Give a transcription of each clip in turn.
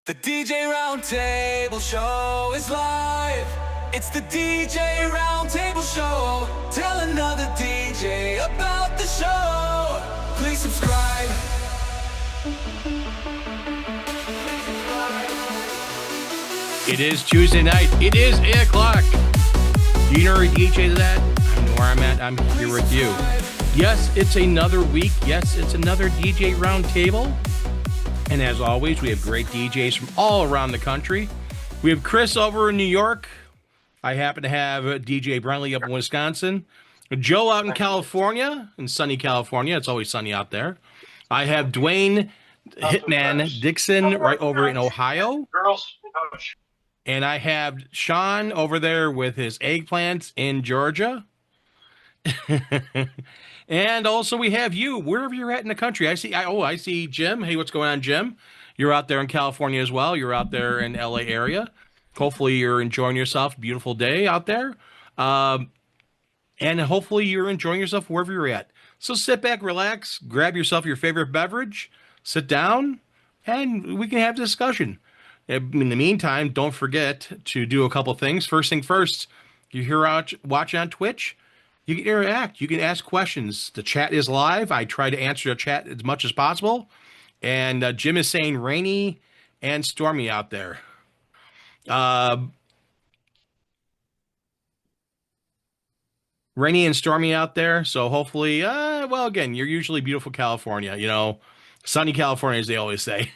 The DJ Roundtable Show is live. It's the DJ Roundtable Show. Tell another DJ about the show. Please subscribe. It is Tuesday night. It is 8 o'clock. Do you know where DJ is at? I know where I'm at. I'm here with you. Yes, it's another week. Yes, it's another DJ Roundtable. And as always, we have great DJs from all around the country. We have Chris over in New York. I happen to have DJ Brentley up in Wisconsin. Joe out in California, in sunny California. It's always sunny out there. I have Dwayne Hitman Dixon right over in Ohio. And I have Sean over there with his eggplants in Georgia. And also we have you, wherever you're at in the country. I see Jim. Hey, what's going on, Jim? You're out there in California as well. You're out there in LA area. Hopefully you're enjoying yourself. Beautiful day out there. And hopefully you're enjoying yourself wherever you're at. So sit back, relax, grab yourself your favorite beverage, sit down, and we can have a discussion. In the meantime, don't forget to do a couple things. First thing first, you're here watching on Twitch. You can interact. You can ask questions. The chat is live. I try to answer the chat as much as possible. And Jim is saying rainy and stormy out there. Rainy and stormy out there. So hopefully, well, again, you're usually beautiful California. You know, sunny California, as they always say.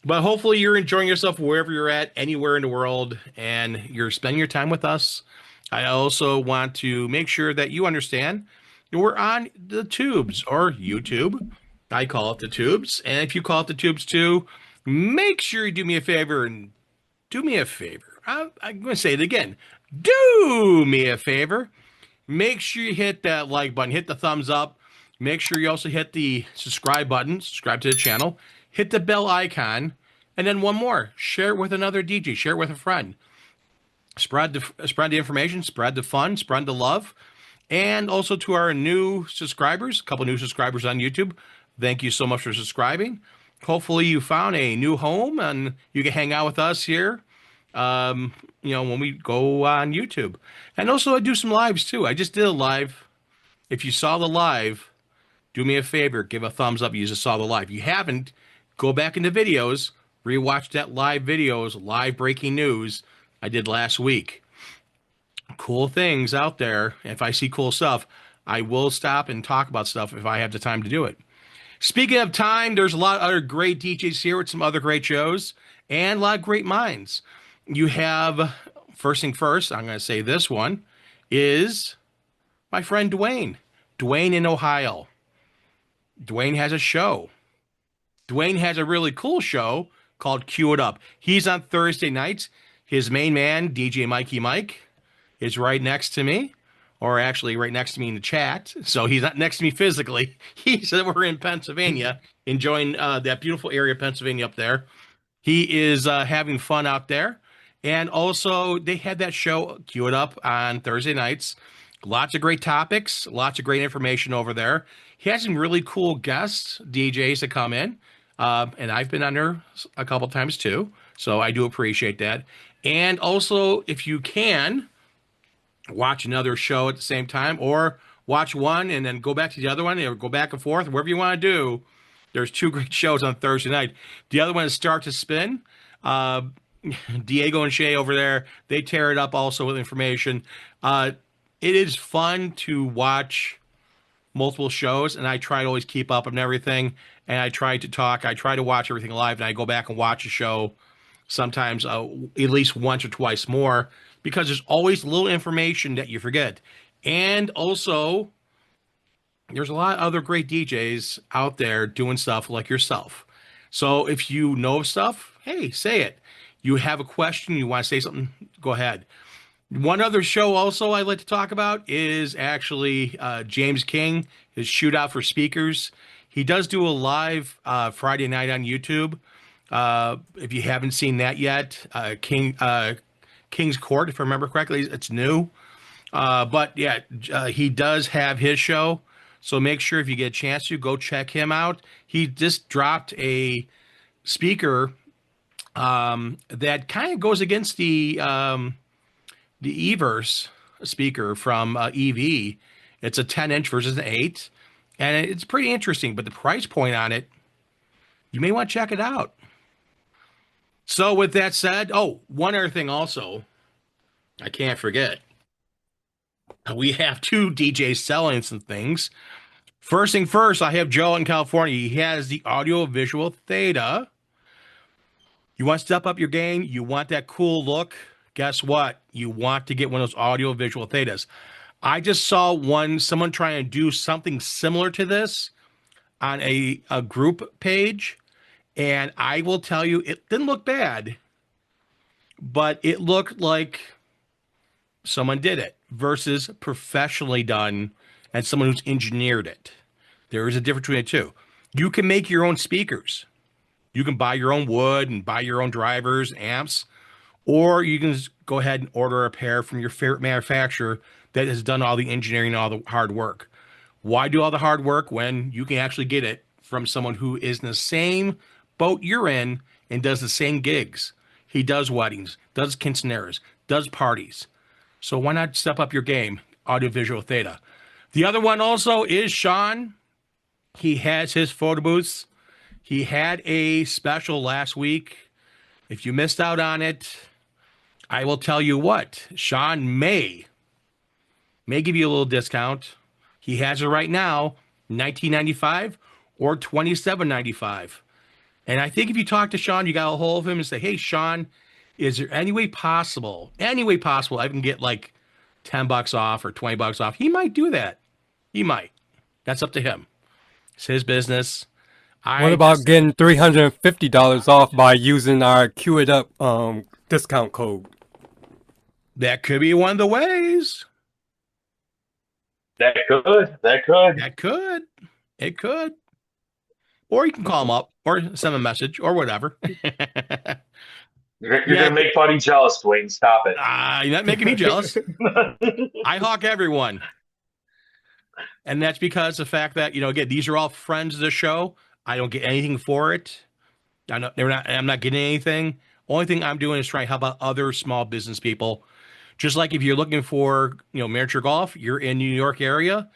But hopefully you're enjoying yourself wherever you're at, anywhere in the world, and you're spending your time with us. I also want to make sure that you understand we're on the tubes, or YouTube. I call it the tubes. And if you call it the tubes too, make sure you do me a favor and do me a favor. I'm going to say it again. Do me a favor. Make sure you hit that like button, hit the thumbs up. Make sure you also hit the subscribe button, subscribe to the channel, hit the bell icon, and then one more. Share it with another DJ, share it with a friend. Spread the information, spread the fun, spread the love. And also to our new subscribers, a couple new subscribers on YouTube, thank you so much for subscribing. Hopefully you found a new home and you can hang out with us here, when we go on YouTube. And also I do some lives too. I just did a live. If you saw the live, do me a favor, give a thumbs up. You just saw the live. If you haven't, go back into videos, rewatch that live videos, live breaking news I did last week. Cool things out there. If I see cool stuff, I will stop and talk about stuff if I have the time to do it. Speaking of time, there's a lot of other great DJs here with some other great shows and a lot of great minds. You have, first thing first, I'm going to say this one, is my friend Dwayne. Dwayne in Ohio. Dwayne has a show. Dwayne has a really cool show called Cue It Up. He's on Thursday nights. His main man, DJ Mikey Mike, is right next to me, or actually right next to me in the chat. So he's not next to me physically. He said we're in Pennsylvania, enjoying that beautiful area of Pennsylvania up there. He is having fun out there. And also, they had that show, Cue It Up, on Thursday nights. Lots of great topics, lots of great information over there. He has some really cool guests, DJs that come in. And I've been on there a couple times too. So I do appreciate that. And also, if you can, watch another show at the same time, or watch one and then go back to the other one, or go back and forth, whatever you want to do. There's two great shows on Thursday night. The other one is Start to Spin. Diego and Shay over there, they tear it up also with information. It is fun to watch multiple shows, and I try to always keep up on everything, and I try to talk. I try to watch everything live, and I go back and watch a show sometimes at least once or twice more, because there's always little information that you forget. And also, there's a lot of other great DJs out there doing stuff like yourself. So if you know stuff, hey, say it. You have a question, you want to say something, go ahead. One other show also I'd like to talk about is actually James King, his Shootout for Speakers. He does do a live Friday night on YouTube. If you haven't seen that yet, King's Court, if I remember correctly, it's new. But yeah, he does have his show. So make sure if you get a chance to go check him out. He just dropped a speaker that kind of goes against the Everse speaker from EV. It's a 10-inch versus an 8, and it's pretty interesting. But the price point on it, you may want to check it out. So with that said, oh, one other thing also, I can't forget. We have two DJs selling some things. First thing first, I have Joe in California. He has the Audio Visual Theta. You want to step up your game? You want that cool look? Guess what? You want to get one of those Audio Visual Thetas. I just saw someone trying to do something similar to this on a group page, and I will tell you, it didn't look bad, but it looked like someone did it versus professionally done and someone who's engineered it. There is a difference between the two. You can make your own speakers. You can buy your own wood and buy your own drivers, amps, or you can just go ahead and order a pair from your favorite manufacturer that has done all the engineering and all the hard work. Why do all the hard work when you can actually get it from someone who is in the same boat you're in and does the same gigs? He does weddings, does quinceaneras, does parties. So why not step up your game? Audiovisual Theta. The other one also is Sean. He has his photo booths. He had a special last week. If you missed out on it, I will tell you what, Sean may give you a little discount. He has it right now, $19.95 or $27.95. And I think if you talk to Sean, you got a hold of him and say, hey, Sean, is there any way possible I can get like $10 off or $20 off? He might do that. He might. That's up to him. It's his business. What about getting $350 off by using our Queue It Up discount code? That could be one of the ways. That could. It could. Or you can call him up or send a message or whatever. You're gonna make Buddy jealous, Dwayne. Stop it. You're not making me jealous. I hawk everyone. And that's because of the fact that, again, these are all friends of the show. I don't get anything for it. I'm not getting anything. Only thing I'm doing is trying to help out other small business people. Just like if you're looking for, miniature golf, you're in New York area,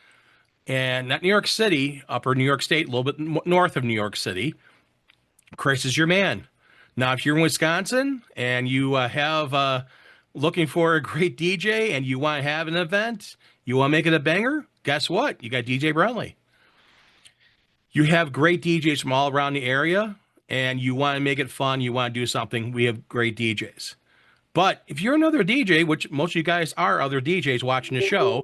and not New York City, upper New York State, a little bit north of New York City. Chris is your man. Now, if you're in Wisconsin and you have looking for a great DJ and you want to have an event, you want to make it a banger, guess what? You got DJ Brentley. You have great DJs from all around the area, and you want to make it fun, you want to do something, we have great DJs. But if you're another DJ, which most of you guys are other DJs watching the show,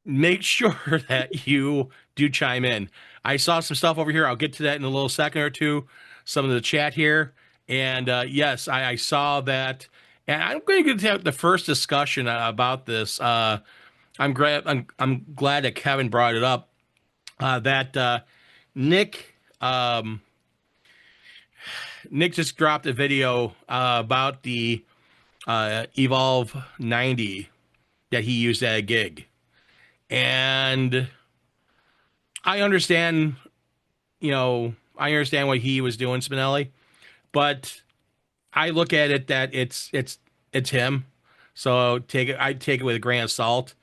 make sure that you do chime in. I saw some stuff over here. I'll get to that in a little second or two, some of the chat here. And yes, I saw that. And I'm going to get to the first discussion about this. I'm glad that Kevin brought it up, that Nick just dropped a video about the Evolve 90 that he used at a gig. And I understand, what he was doing, Spinelli, but I look at it that it's him. So I take it with a grain of salt.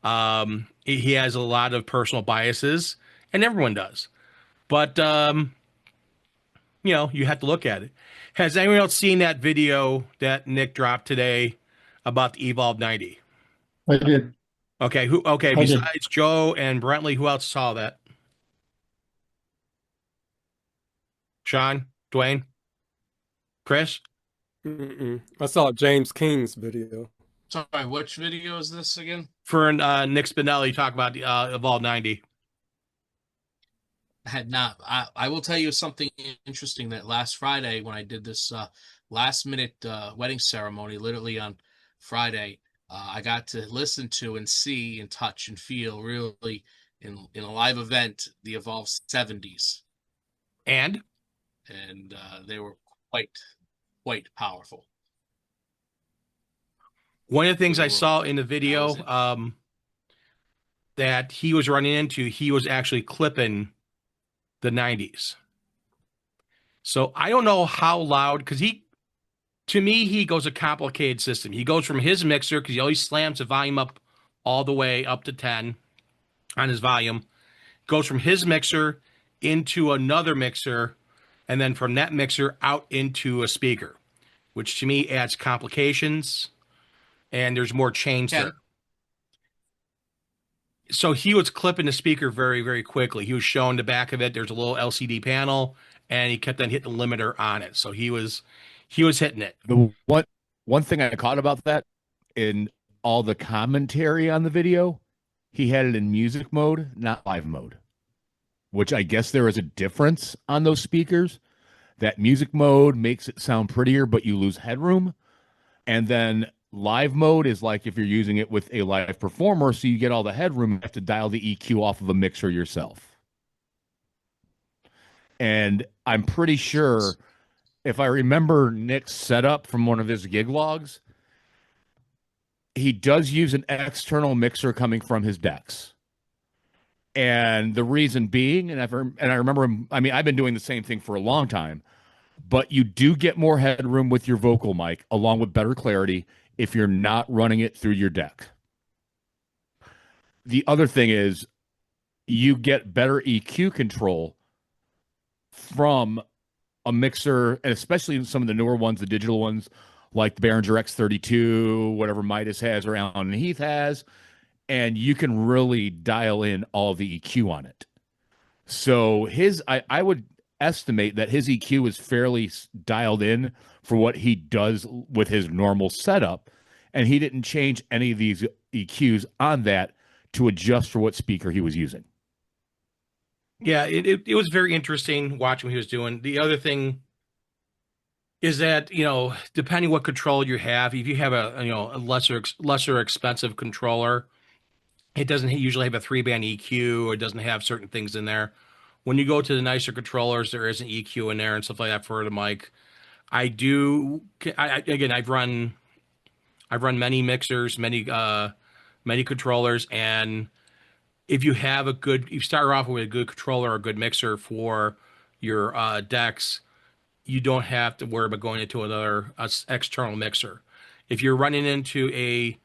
He has a lot of personal biases, and everyone does. But you have to look at it. Has anyone else seen that video that Nick dropped today about the Evolve 90? I did. Okay, besides Joe and Brentley, who else saw that? Sean, Dwayne, Chris? I saw James King's video. Sorry, which video is this again? For Nick Spinelli talk about the Evolve 90. I had not. I will tell you something interesting that last Friday when I did this last minute wedding ceremony, literally on Friday, I got to listen to and see and touch and feel really in a live event the Evolve 70s. And they were quite powerful. One of the things I saw in the video that he was running into, he was actually clipping the 90s. So I don't know how loud, because To me, he goes a complicated system. He goes from his mixer because he always slams the volume up all the way up to 10 on his volume. Goes from his mixer into another mixer, and then from that mixer out into a speaker, which to me adds complications, and there's more change Yeah. there. So he was clipping the speaker very, very quickly. He was showing the back of it. There's a little LCD panel, and he kept on hitting the limiter on it. So he was hitting it. The one thing I caught about that in all the commentary on the video, he had it in music mode, not live mode, which I guess there is a difference on those speakers. That music mode makes it sound prettier, but you lose headroom. And then live mode is like if you're using it with a live performer, so you get all the headroom, you have to dial the EQ off of a mixer yourself. And I'm pretty sure, if I remember Nick's setup from one of his gig logs, he does use an external mixer coming from his decks. And the reason being, and I remember him, I mean, I've been doing the same thing for a long time, but you do get more headroom with your vocal mic, along with better clarity, if you're not running it through your deck. The other thing is you get better EQ control from a mixer, and especially in some of the newer ones, the digital ones, like the Behringer X32, whatever Midas has or Allen Heath has, and you can really dial in all the EQ on it. So I would estimate that his EQ is fairly dialed in for what he does with his normal setup, and he didn't change any of these EQs on that to adjust for what speaker he was using. Yeah, it was very interesting watching what he was doing. The other thing is that, you know, depending what control you have, if you have a lesser expensive controller, it doesn't usually have a 3-band EQ, or it doesn't have certain things in there. When you go to the nicer controllers, there is an EQ in there and stuff like that for the mic. Again, I've run many mixers, many controllers, and if you have you start off with a good controller or a good mixer for your decks, you don't have to worry about going into another external mixer. If you're running into a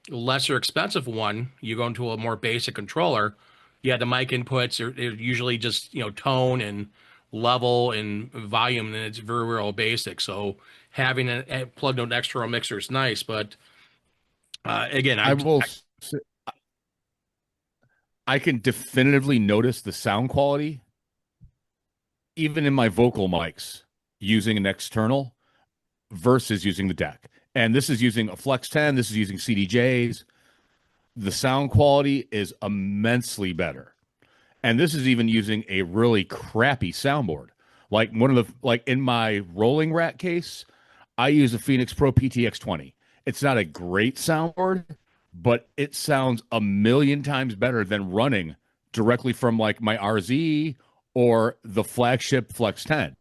lesser expensive one, you go into a more basic controller. Yeah, the mic inputs are usually just, you know, tone and level and volume, and it's very, real basic. So having a plugged in external mixer is nice, but again, I can definitively notice the sound quality, even in my vocal mics, using an external versus using the deck. And this is using a Flex 10. This is using CDJs. The sound quality is immensely better. And this is even using a really crappy soundboard. Like in my rolling rack case, I use a Phoenix Pro PTX20. It's not a great soundboard, but it sounds a million times better than running directly from like my RZ or the flagship Flex 10.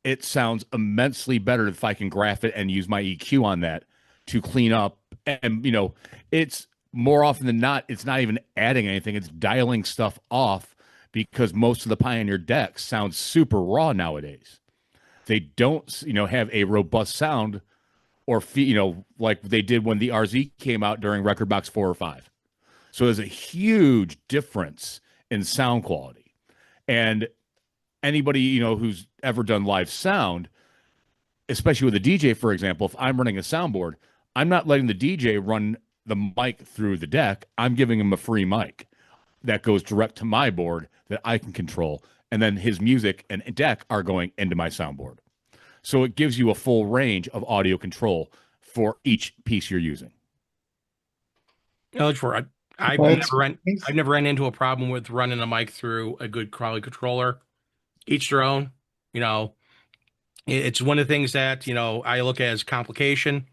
It sounds immensely better if I can graph it and use my EQ on that to clean up. And, you know, it's more often than not, it's not even adding anything. It's dialing stuff off, because most of the Pioneer decks sound super raw nowadays. They don't, you know, have a robust sound, or, you know, like they did when the RZ came out during Record Box 4 or 5. So there's a huge difference in sound quality. And anybody, you know, who's ever done live sound, especially with a DJ, for example, if I'm running a soundboard, I'm not letting the DJ run the mic through the deck. I'm giving him a free mic that goes direct to my board that I can control. And then his music and deck are going into my soundboard. So it gives you a full range of audio control for each piece you're using. No, I've never ran into a problem with running a mic through a good quality controller. Each their own. You know, it's one of the things that, you know, I look at as complication,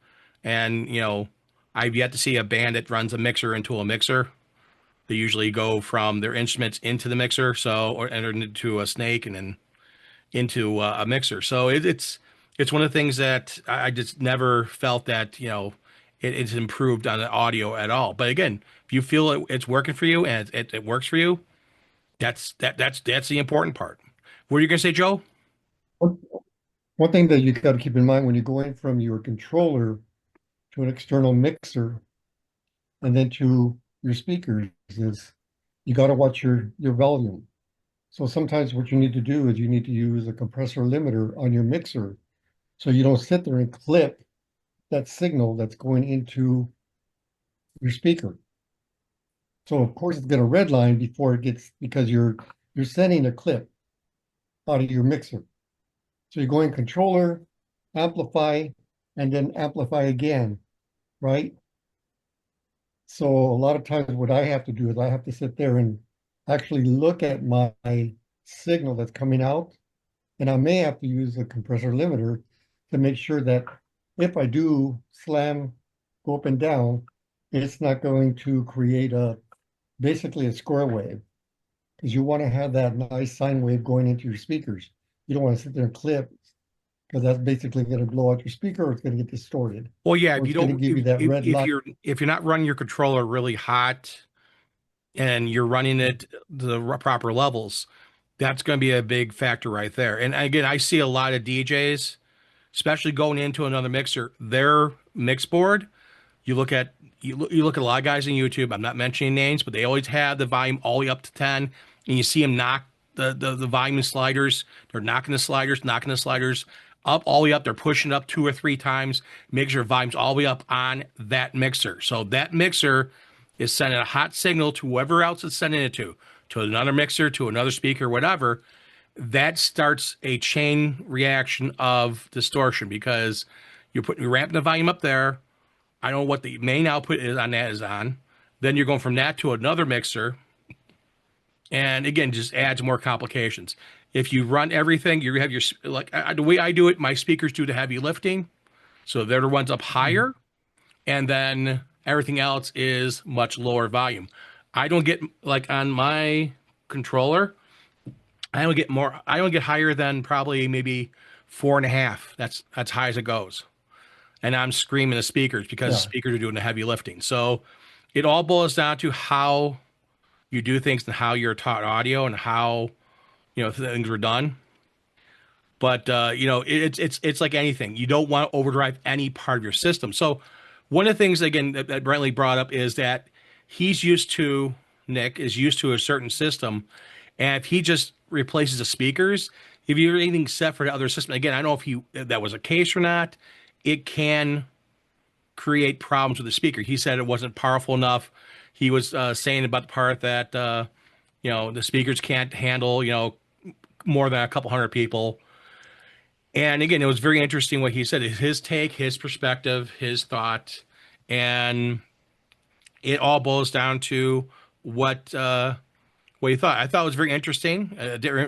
and, you know, I've yet to see a band that runs a mixer into a mixer. They usually go from their instruments into the mixer, or enter into a snake and then into a mixer. So it's one of the things that I just never felt that, you know, it's improved on the audio at all. But again, if you feel it's working for you and it works for you, that's the important part. What are you gonna say, Joe? One thing that you got to keep in mind when you're going from your controller to an external mixer and then to your speakers is you got to watch your volume. So sometimes what you need to do is you need to use a compressor limiter on your mixer so you don't sit there and clip that signal that's going into your speaker. So of course it's going to redline before it gets because you're sending a clip out of your mixer. So you're going controller, amplify, and then amplify again, right? So a lot of times what I have to do is I have to sit there and actually look at my signal that's coming out. And I may have to use a compressor limiter to make sure that if I do slam, go up and down, it's not going to create basically a square wave. Because you want to have that nice sine wave going into your speakers. You don't want to sit there and clip because that's basically going to blow out your speaker or it's going to get distorted. Well, yeah, Or if you it's going to don't, give you that red light. if you're not running your controller really hot and you're running it the proper levels, that's going to be a big factor right there. And again, I see a lot of DJs, especially going into another mixer, their mix board. You look at a lot of guys on YouTube. I'm not mentioning names, but they always have the volume all the way up to 10, and you see them knock the volume sliders. They're knocking the sliders up all the way up. They're pushing it up 2 or 3 times, make sure volume's all the way up on that mixer. So that mixer is sending a hot signal to whoever else it's sending it to another mixer, to another speaker, whatever. That starts a chain reaction of distortion because you're ramping the volume up there. I don't know what the main output is on that is on. Then you're going from that to another mixer. And again, just adds more complications. If you run everything, you have your, the way I do it, my speakers do the heavy lifting. So they're the ones up higher. And then everything else is much lower volume. I don't get, like on my controller, I don't get higher than probably maybe 4.5. That's high as it goes. And I'm screaming the speakers because the speakers are doing the heavy lifting. So it all boils down to how you do things and how you're taught audio and how, things were done. But, it's like anything. You don't want to overdrive any part of your system. So one of the things, again, that Brentley brought up is that Nick is used to a certain system. And if he just replaces the speakers, if you have anything set for the other system, again, I don't know if that was a case or not. It can create problems with the speaker. He said it wasn't powerful enough. He was saying about the part that, the speakers can't handle, more than a couple hundred people. And again, it was very interesting what he said. His take, his perspective, his thought, and it all boils down to what he thought. I thought it was very interesting,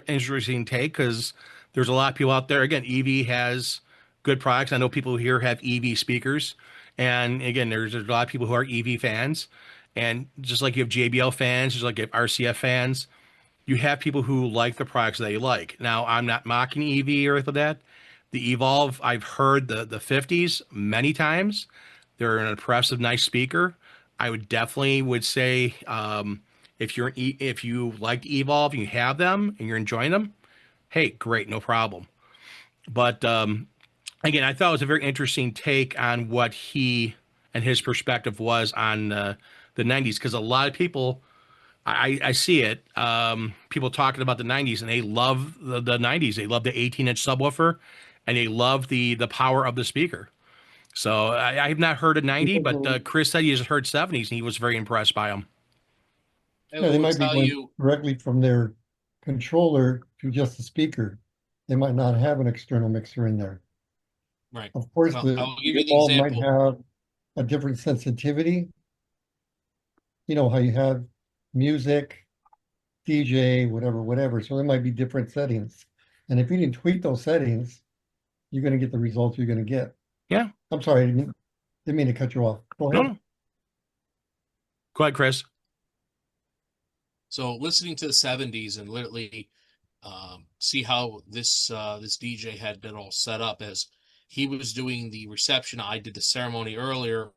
interesting take because there's a lot of people out there. Again, EV has good products. I know people here have EV speakers. And again, there's a lot of people who are EV fans. And just like you have JBL fans, just like you have RCF fans, you have people who like the products that you like. Now, I'm not mocking EV or anything like that. The Evolve, I've heard the 50s many times. They're an impressive, nice speaker. I would say if you like Evolve and you have them and you're enjoying them, hey, great, no problem. But again, I thought it was a very interesting take on what he and his perspective was on the 90s, because a lot of people, I see it, people talking about the 90s, and they love the 90s. They love the 18-inch subwoofer, and they love the power of the speaker. So I have not heard a 90, but Chris said he has heard 70s, and he was very impressed by them. Yeah, they might be going directly from their controller to just the speaker. They might not have an external mixer in there. Right. Of course, I'll give you the all example. might have a different sensitivity. You know how you have music, DJ, whatever. So there might be different settings. And if you didn't tweak those settings, you're going to get the results you're going to get. Yeah. I'm sorry, I didn't mean to cut you off. Go ahead. No. Go ahead, Chris. So listening to the 70s and literally see how this DJ had been all set up as he was doing the reception. I did the ceremony earlier.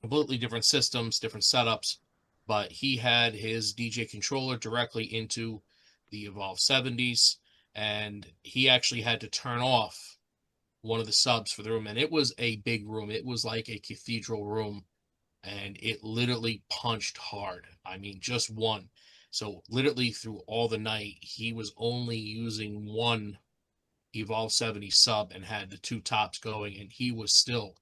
Completely different systems, different setups, but he had his DJ controller directly into the Evolve 70s. and he actually had to turn off one of the subs for the room, and it was a big room. It was like a cathedral room, and it literally punched hard. I mean, just one. So literally through all the night, he was only using one Evolve 70 sub and had the two tops going, and he was still,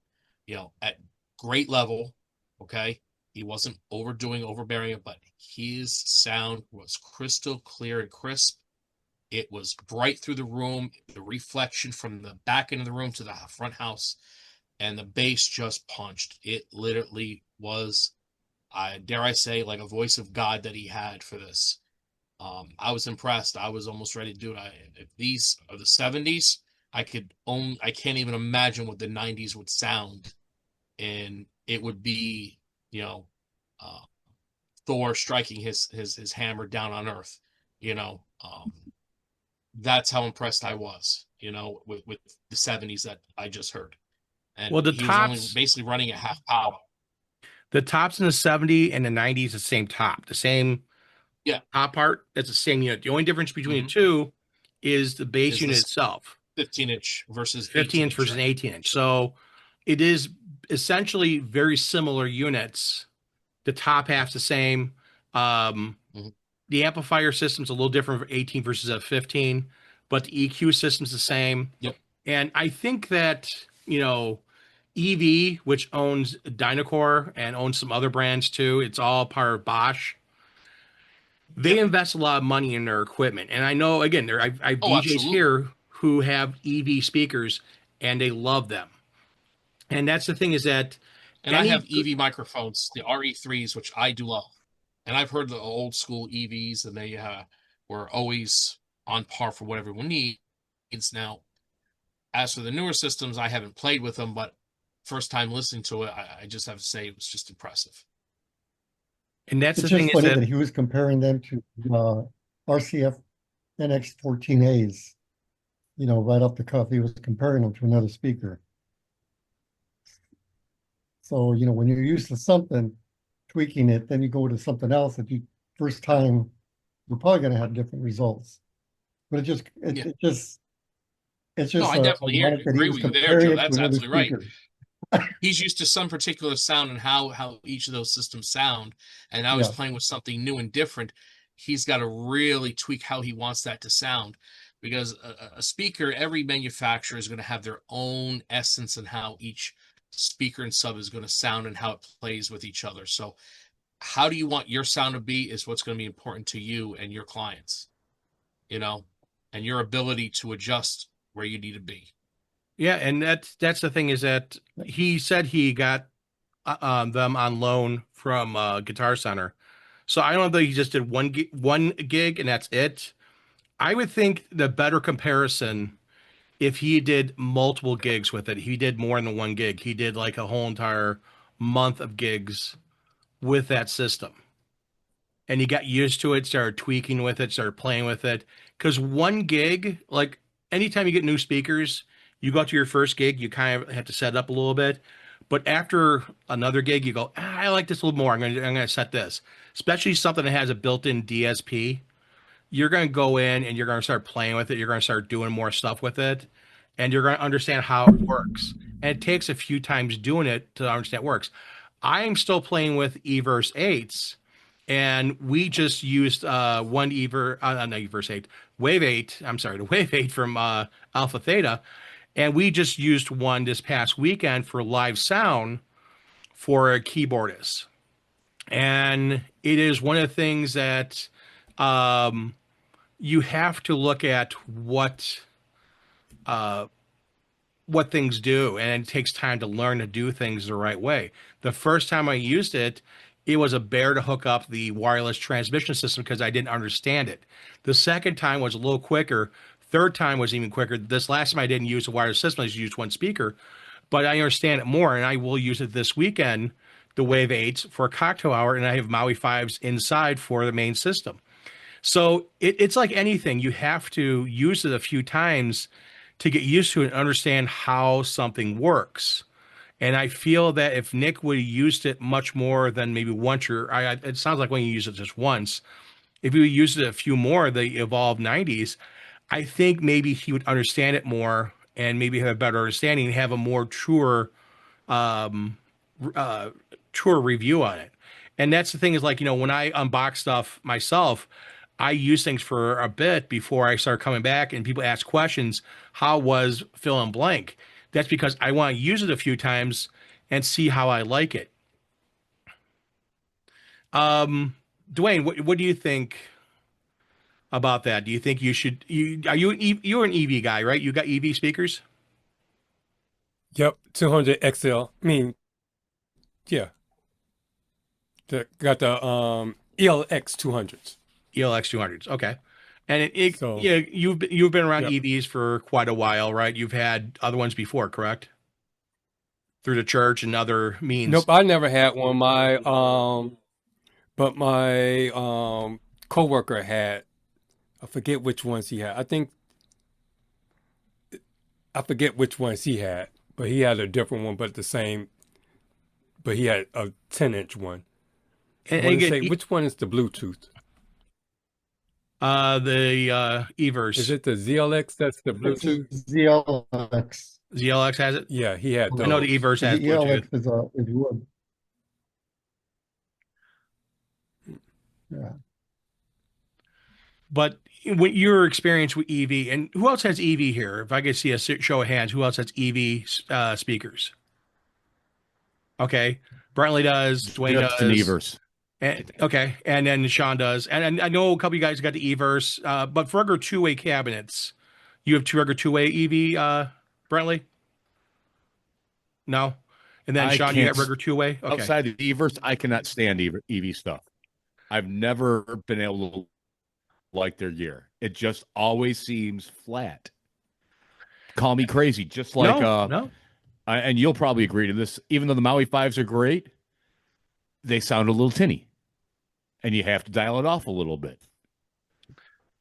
at great level. Okay. He wasn't overbearing it, but his sound was crystal clear and crisp. It was bright through the room, the reflection from the back end of the room to the front house, and the bass just punched. It literally was, dare I say, like a voice of God that he had for this. I was impressed. I was almost ready to do it. If these are the 70s, I can't even imagine what the 90s would sound. And it would be, Thor striking his hammer down on Earth. That's how impressed I was, with the 70s that I just heard. And Well, the he was only tops, basically running at half power. the tops in the 70 and the 90s, the same top, the same Yeah. top part. That's the same unit. The only difference between Mhm. the two is the base Is unit this itself, 15-inch versus 15 inch versus an right? 18 inch. So it is essentially very similar units. The top half's the same. Mhm. The amplifier system's a little different for 18 versus a 15, but the EQ system's the same. Yep. And I think that, EV, which owns Dynacore and owns some other brands too, it's all part of Bosch. They invest a lot of money in their equipment. And I know, again, I've Oh, DJs absolutely. here who have EV speakers and they love them. And that's the thing is that And I any- have EV microphones, the RE3s, which I do love. And I've heard the old school EVs, and they were always on par for what everyone needs. Now, as for the newer systems, I haven't played with them, but first time listening to it, I just have to say it was just impressive. and that's It's the thing just is funny that that he was comparing them to RCF NX14As. Right off the cuff, he was comparing them to another speaker. So, when you're used to something, tweaking it, then you go to something else that first time, you're probably going to have different results. But Yeah. it's just No, I definitely ironic that he agree was with you there, comparing Joe. it to That's another absolutely right. speaker. He's used to some particular sound and how each of those systems sound, and now he's Yeah. playing with something new and different. He's got to really tweak how he wants that to sound, because a speaker, every manufacturer is going to have their own essence and how each speaker and sub is going to sound and how it plays with each other. So how do you want your sound to be is what's going to be important to you and your clients, and your ability to adjust where you need to be. Yeah, and that's the thing is that he said he got them on loan from Guitar Center. So I don't know if he just did one gig and that's it. I would think the better comparison if he did multiple gigs with it. He did more than one gig. He did like a whole entire month of gigs with that system. And he got used to it, started tweaking with it, started playing with it. Because one gig, like anytime you get new speakers, you go to your first gig, you kind of have to set it up a little bit. But after another gig, you go, I like this a little more. I'm gonna set this, especially something that has a built-in DSP. You're gonna go in and you're gonna start playing with it. You're gonna start doing more stuff with it, and you're gonna understand how it works. And it takes a few times doing it to understand it works. I am still playing with Everse 8s, and we just used one not Everse 8, Wave 8. I'm sorry, the Wave 8 from Alpha Theta. And we just used one this past weekend for live sound for a keyboardist. And it is one of the things that you have to look at what things do, and it takes time to learn to do things the right way. The first time I used it, it was a bear to hook up the wireless transmission system because I didn't understand it. The second time was a little quicker. Third time was even quicker. This last time I didn't use a wireless system, I just used one speaker, but I understand it more, and I will use it this weekend, the Wave 8s for a cocktail hour, and I have Maui 5s inside for the main system. So it's like anything. You have to use it a few times to get used to it and understand how something works. And I feel that if Nick would have used it much more than maybe once, it sounds like when you use it just once, if you used it a few more, the Evolve 90s, I think maybe he would understand it more and maybe have a better understanding and have a more um, truer review on it. And that's the thing is like, when I unbox stuff myself, I use things for a bit before I start coming back and people ask questions. How was fill in blank? That's because I want to use it a few times and see how I like it. Dwayne, what do you think about that? Do you think you should, you're an EV guy, right? You got EV speakers? Yep, 200 XL. I mean, yeah, got the ELX 200s. ELX 200s. Okay. And So yeah, you've been around yep. EVs for quite a while, right? You've had other ones before, correct? Through the church and other means. Nope, I never had one. But my coworker had. I forget which ones he had. I forget which ones he had, but he had a different one, but the same. But he had a 10-inch one. And I want to again, say which one is the Bluetooth? the Everse. Is it the ZLX that's the It's Bluetooth? ZLX. ZLX has it? Yeah, he had I know those. the Everse has The Bluetooth. ELX is wood. Yeah. But what your experience with EV, and who else has EV here? If I could see a show of hands, who else has EV speakers? Okay. Brentley does, Dwayne Just an does. Everse. And, okay. And then Sean does. And I know a couple of you guys got the Everse, but for regular two-way cabinets, you have two regular two-way EV, Brentley? No? And then I Sean, you can't got regular two-way? Okay. Outside of the Everse, I cannot stand EV stuff. I've never been able to like their gear. It just always seems flat. Call me crazy, just like No. and you'll probably agree to this. Even though the Maui 5s are great, they sound a little tinny, and you have to dial it off a little bit.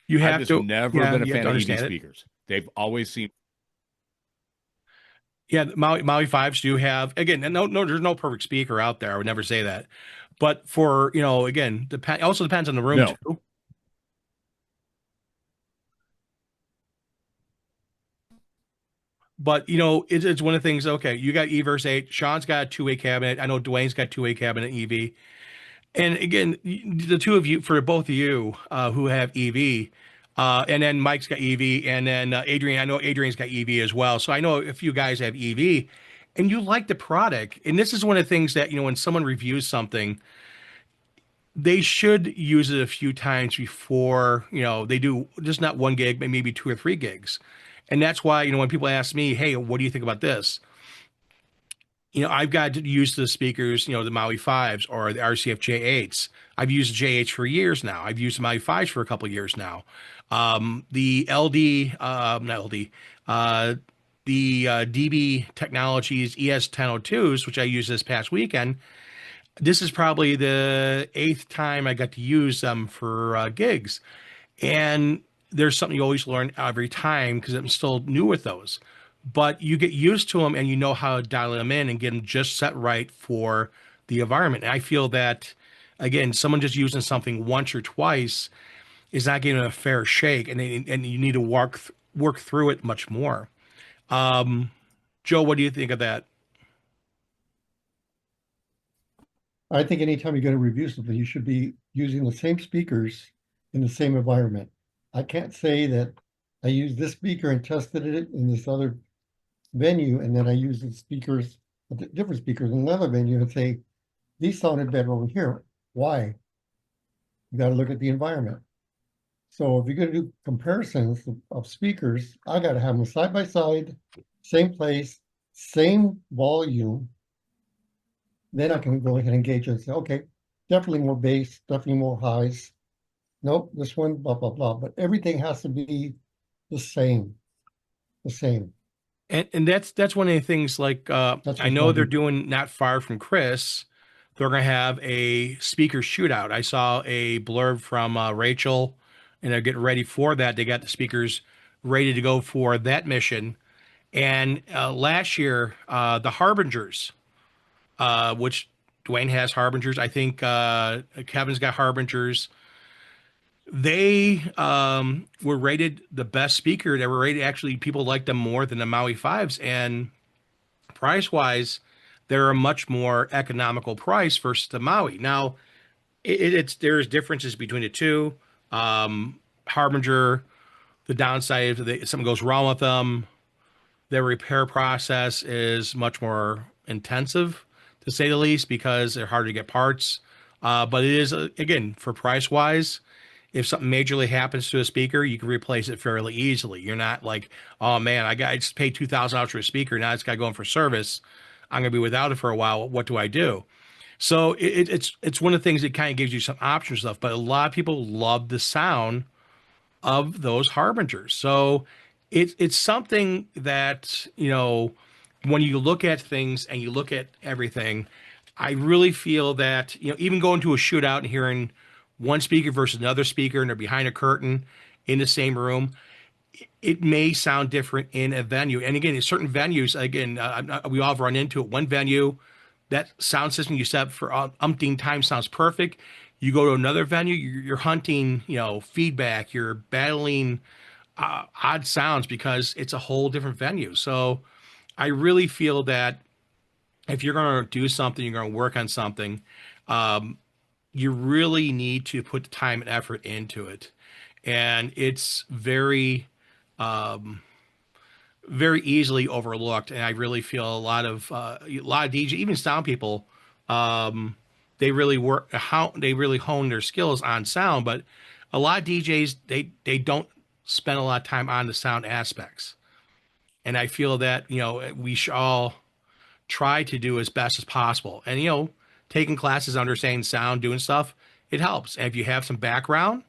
You have I've just to. never Yeah, been a you have fan to of EV understand it. speakers. They've always seemed Yeah, the Maui 5s do have, again, no, there's no perfect speaker out there. I would never say that. But for, again, also depends on the room No. too. But it's one of the things. Okay, you got Everse 8. Sean's got a two-way cabinet. I know Dwayne's got two-way cabinet EV. And again, the two of you, for both of you who have EV, and then Mike's got EV, and then Adrian. I know Adrian's got EV as well. So I know a few guys have EV, and you like the product. And this is one of the things that when someone reviews something, they should use it a few times before they do, just not 1 gig, but maybe 2 or 3 gigs. And that's why, when people ask me, hey, what do you think about this? I've got to use the speakers, the Maui 5s or the RCF J8s. I've used the J8s for years now. I've used the Maui 5s for a couple of years now. The LD, not LD, the DB Technologies ES1002s, which I used this past weekend. This is probably the 8th time I got to use them for gigs. And there's something you always learn every time because I'm still new with those. But you get used to them and you know how to dial them in and get them just set right for the environment. And I feel that, again, someone just using something once or twice is not getting a fair shake, and you need to work through it much more. Joe, what do you think of that? I think anytime you're going to review something, you should be using the same speakers in the same environment. I can't say that I used this speaker and tested it in this other venue, and then I use the speakers, different speakers in another venue, and say, these sounded better over here. Why? You got to look at the environment. So if you're going to do comparisons of speakers, I got to have them side by side, same place, same volume. Then I can go ahead and gauge and say, okay, definitely more bass, definitely more highs. Nope, this one, blah, blah, blah. But everything has to be the same. The same. And that's one of the things, like, I know they're doing not far from Chris, they're going to have a speaker shootout. I saw a blurb from Rachel, and they're getting ready for that. They got the speakers ready to go for that mission. And last year, the Harbingers, which Dwayne has Harbingers. I think Kevin's got Harbingers. They were rated the best speaker. They were rated, actually, people liked them more than the Maui Fives. And price wise, they're a much more economical price versus the Maui. Now, it's there's differences between the two. Harbinger, the downside, if something goes wrong with them, their repair process is much more intensive, to say the least, because they're hard to get parts. But it is, again, for price wise, if something majorly happens to a speaker, you can replace it fairly easily. You're not like, oh man, I just paid $2,000 for a speaker. Now it's got to go in for service. I'm going to be without it for a while. What do I do? So it's one of the things that kind of gives you some option stuff. But a lot of people love the sound of those Harbingers. So it's something that, when you look at things and you look at everything, I really feel that, even going to a shootout and hearing one speaker versus another speaker and they're behind a curtain in the same room, it may sound different in a venue. And again, in certain venues, we all have run into it. One venue, that sound system you set up for umpteen times sounds perfect. You go to another venue, you're hunting, feedback, you're battling odd sounds because it's a whole different venue. So I really feel that if you're going to do something, you're going to work on something, you really need to put the time and effort into it. And it's very, very easily overlooked. And I really feel a lot of DJ, even sound people, they really hone their skills on sound, but a lot of DJs, they don't spend a lot of time on the sound aspects. And I feel that, we should all try to do as best as possible. And, taking classes, understanding sound, doing stuff, it helps. And if you have some background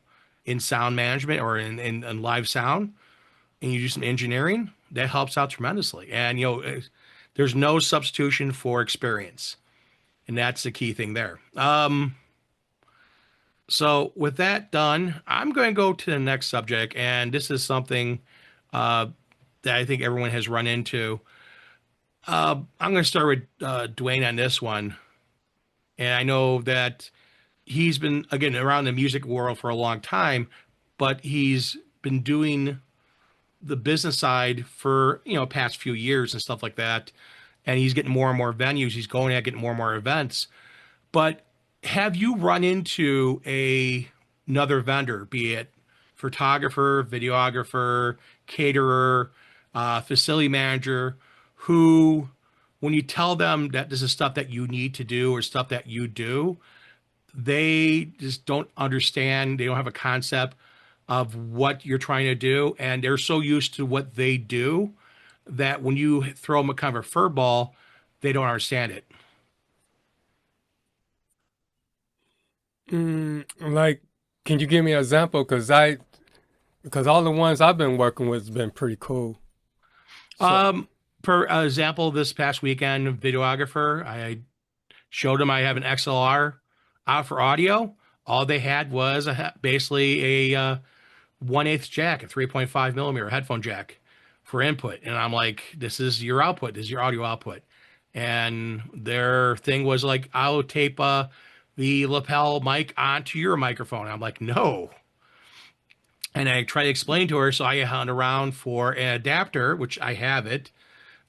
in sound management or in live sound, and you do some engineering, that helps out tremendously. And, there's no substitution for experience. And that's the key thing there. So with that done, I'm going to go to the next subject. And this is something that I think everyone has run into. I'm going to start with Dwayne on this one. And I know that he's been, again, around the music world for a long time, but he's been doing the business side for, past few years and stuff like that. And he's getting more and more venues. He's going out getting more and more events. But have you run into another vendor, be it photographer, videographer, caterer, facility manager, who, when you tell them that this is stuff that you need to do or stuff that you do, they just don't understand. They don't have a concept of what you're trying to do. And they're so used to what they do that when you throw them a kind of a fur ball, they don't understand it. Like, can you give me an example? Because all the ones I've been working with has been pretty cool. For example, this past weekend, videographer, I showed him I have an XLR out for audio. All they had was basically a 1/8 jack, a 3.5 millimeter headphone jack for input. And I'm like, this is your output. This is your audio output. And their thing was like, I'll tape the lapel mic onto your microphone. I'm like, no. And I tried to explain to her, so I hunt around for an adapter, which I have it,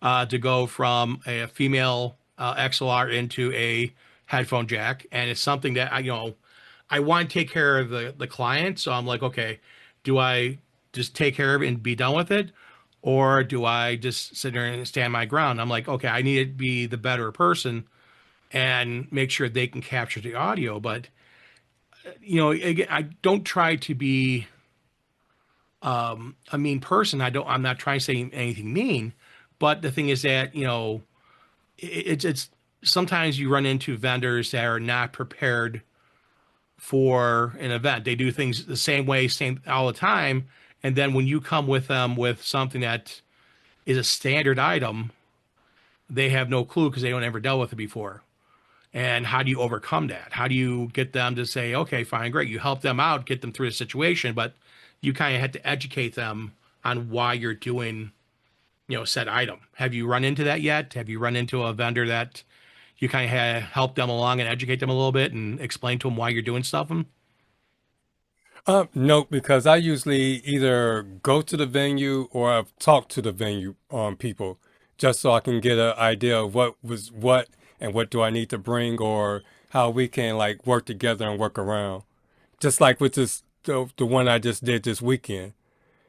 to go from a female XLR into a headphone jack. And it's something that I want to take care of the client. So I'm like, okay, do I just take care of it and be done with it? Or do I just sit there and stand my ground? I'm like, okay, I need to be the better person and make sure they can capture the audio. But, again, I don't try to be a mean person. I'm not trying to say anything mean, but the thing is that, it's sometimes you run into vendors that are not prepared for an event. They do things the same way, same all the time. And then when you come with them with something that is a standard item, they have no clue because they don't ever dealt with it before. And how do you overcome that? How do you get them to say, okay, fine, great. You help them out, get them through the situation, but you kind of had to educate them on why you're doing, said item. Have you run into that yet? Have you run into a vendor that you kind of help them along and educate them a little bit and explain to them why you're doing stuff? No, because I usually either go to the venue or I've talked to the venue people just so I can get an idea of what was what and what do I need to bring or how we can like work together and work around. Just like with the one I just did this weekend.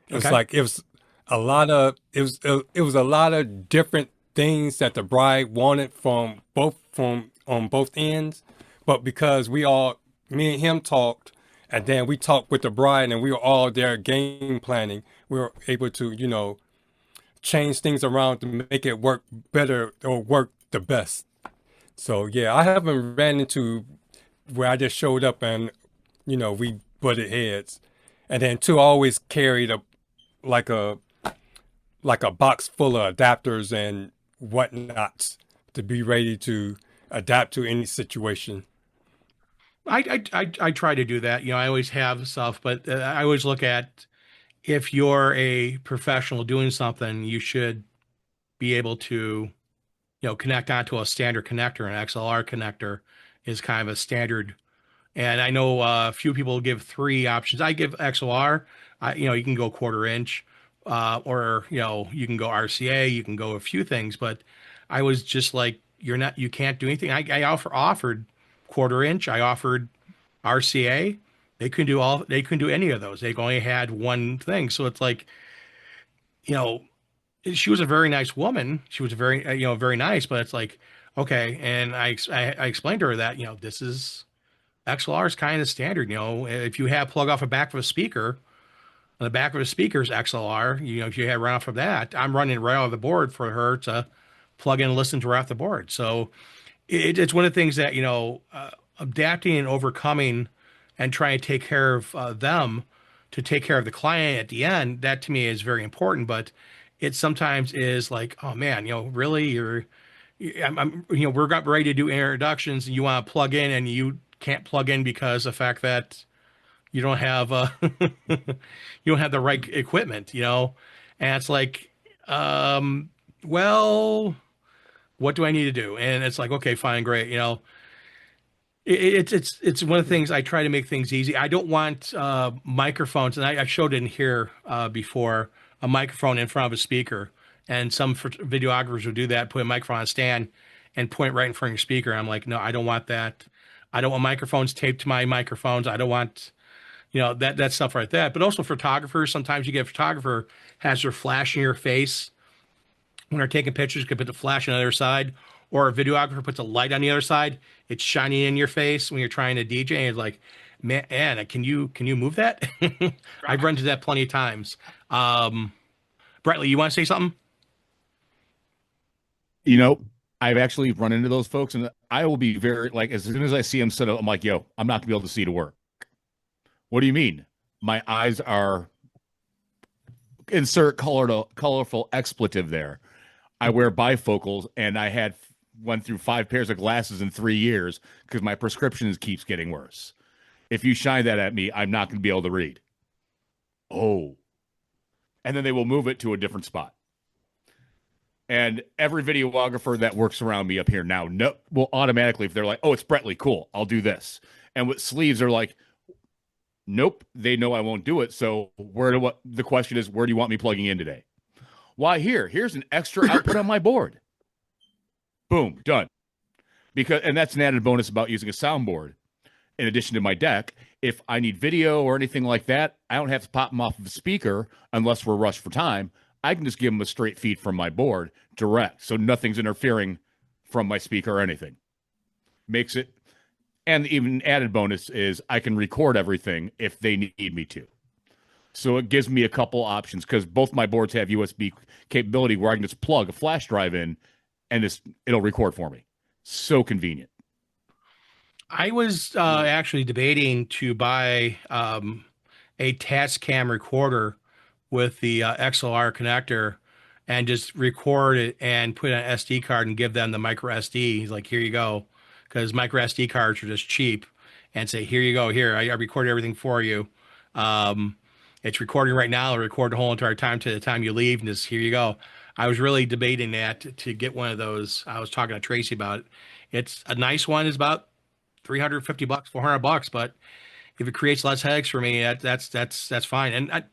It was Okay. like it was a lot of different things that the bride wanted from on both ends, but because me and him talked, and then we talked with the bride, and we were all there game planning. We were able to change things around to make it work better or work the best. So yeah, I haven't ran into where I just showed up and we butted heads, and then two always carried like a like a box full of adapters and whatnots to be ready to adapt to any situation. I try to do that. I always have stuff, but I always look at if you're a professional doing something, you should be able to, connect onto a standard connector. An XLR connector is kind of a standard. And I know a few people give three options. I give XLR. You can go quarter inch, or you can go RCA. You can go a few things, but I was just like, you can't do anything. I offered quarter inch. I offered RCA. They couldn't do any of those. They only had one thing. So it's like, you know, she was a very nice woman. She was very, very nice, but it's like, okay. And I explained to her that, this is XLR is kind of standard. If you have plug off the back of a speaker, on the back of a speaker's XLR, if you had run off of that, I'm running right off the board for her to plug in and listen to her off the board. So it's one of the things that, adapting and overcoming and trying to take care of them to take care of the client at the end, that to me is very important. But it sometimes is like, oh man, really, we're got ready to do introductions and you want to plug in and you can't plug in because of the fact that you don't have you don't have the right equipment, and it's like, well, what do I need to do? And it's like, okay, fine, great, it's one of the things I try to make things easy. I don't want microphones, and I showed it in here before, a microphone in front of a speaker. And some videographers would do that, put a microphone on a stand and point right in front of your speaker. I'm like, no, I don't want that. I don't want microphones taped to my microphones. I don't want, that stuff right there. But also photographers, sometimes you get a photographer has their flash in your face when they're taking pictures, could put the flash on the other side, or a videographer puts a light on the other side. It's shining in your face when you're trying to DJ. And it's like, man, Anna, can you move that? I've run into that plenty of times. Bradley, you want to say something? I've actually run into those folks, and I will be very like, as soon as I see them set up, I'm like, yo, I'm not gonna be able to see to work. What do you mean? My eyes are, insert colorful expletive there. I wear bifocals, and I went through 5 pairs of glasses in 3 years because my prescription keeps getting worse. If you shine that at me, I'm not going to be able to read. Oh. And then they will move it to a different spot. And every videographer that works around me up here now will automatically, if they're like, oh, it's Brettley, cool, I'll do this. And with sleeves, they're like, nope, they know I won't do it. So the question is, where do you want me plugging in today? Why, here's an extra output on my board. Boom, done. And that's an added bonus about using a soundboard. In addition to my deck, if I need video or anything like that, I don't have to pop them off of a speaker unless we're rushed for time. I can just give them a straight feed from my board direct, so nothing's interfering from my speaker or anything. Makes it, and even added bonus is I can record everything if they need me to. So it gives me a couple options because both my boards have USB capability where I can just plug a flash drive in and it'll record for me. So convenient. I was actually debating to buy a Tascam recorder with the XLR connector and just record it and put it on an SD card and give them the micro SD. He's like, here you go. Because micro SD cards are just cheap, and say, here you go. Here, I recorded everything for you. It's recording right now. I'll record the whole entire time to the time you leave, and just here you go. I was really debating that to get one of those. I was talking to Tracy about it. It's a nice one. It's about $350, $400, but if it creates less headaches for me, that's fine. And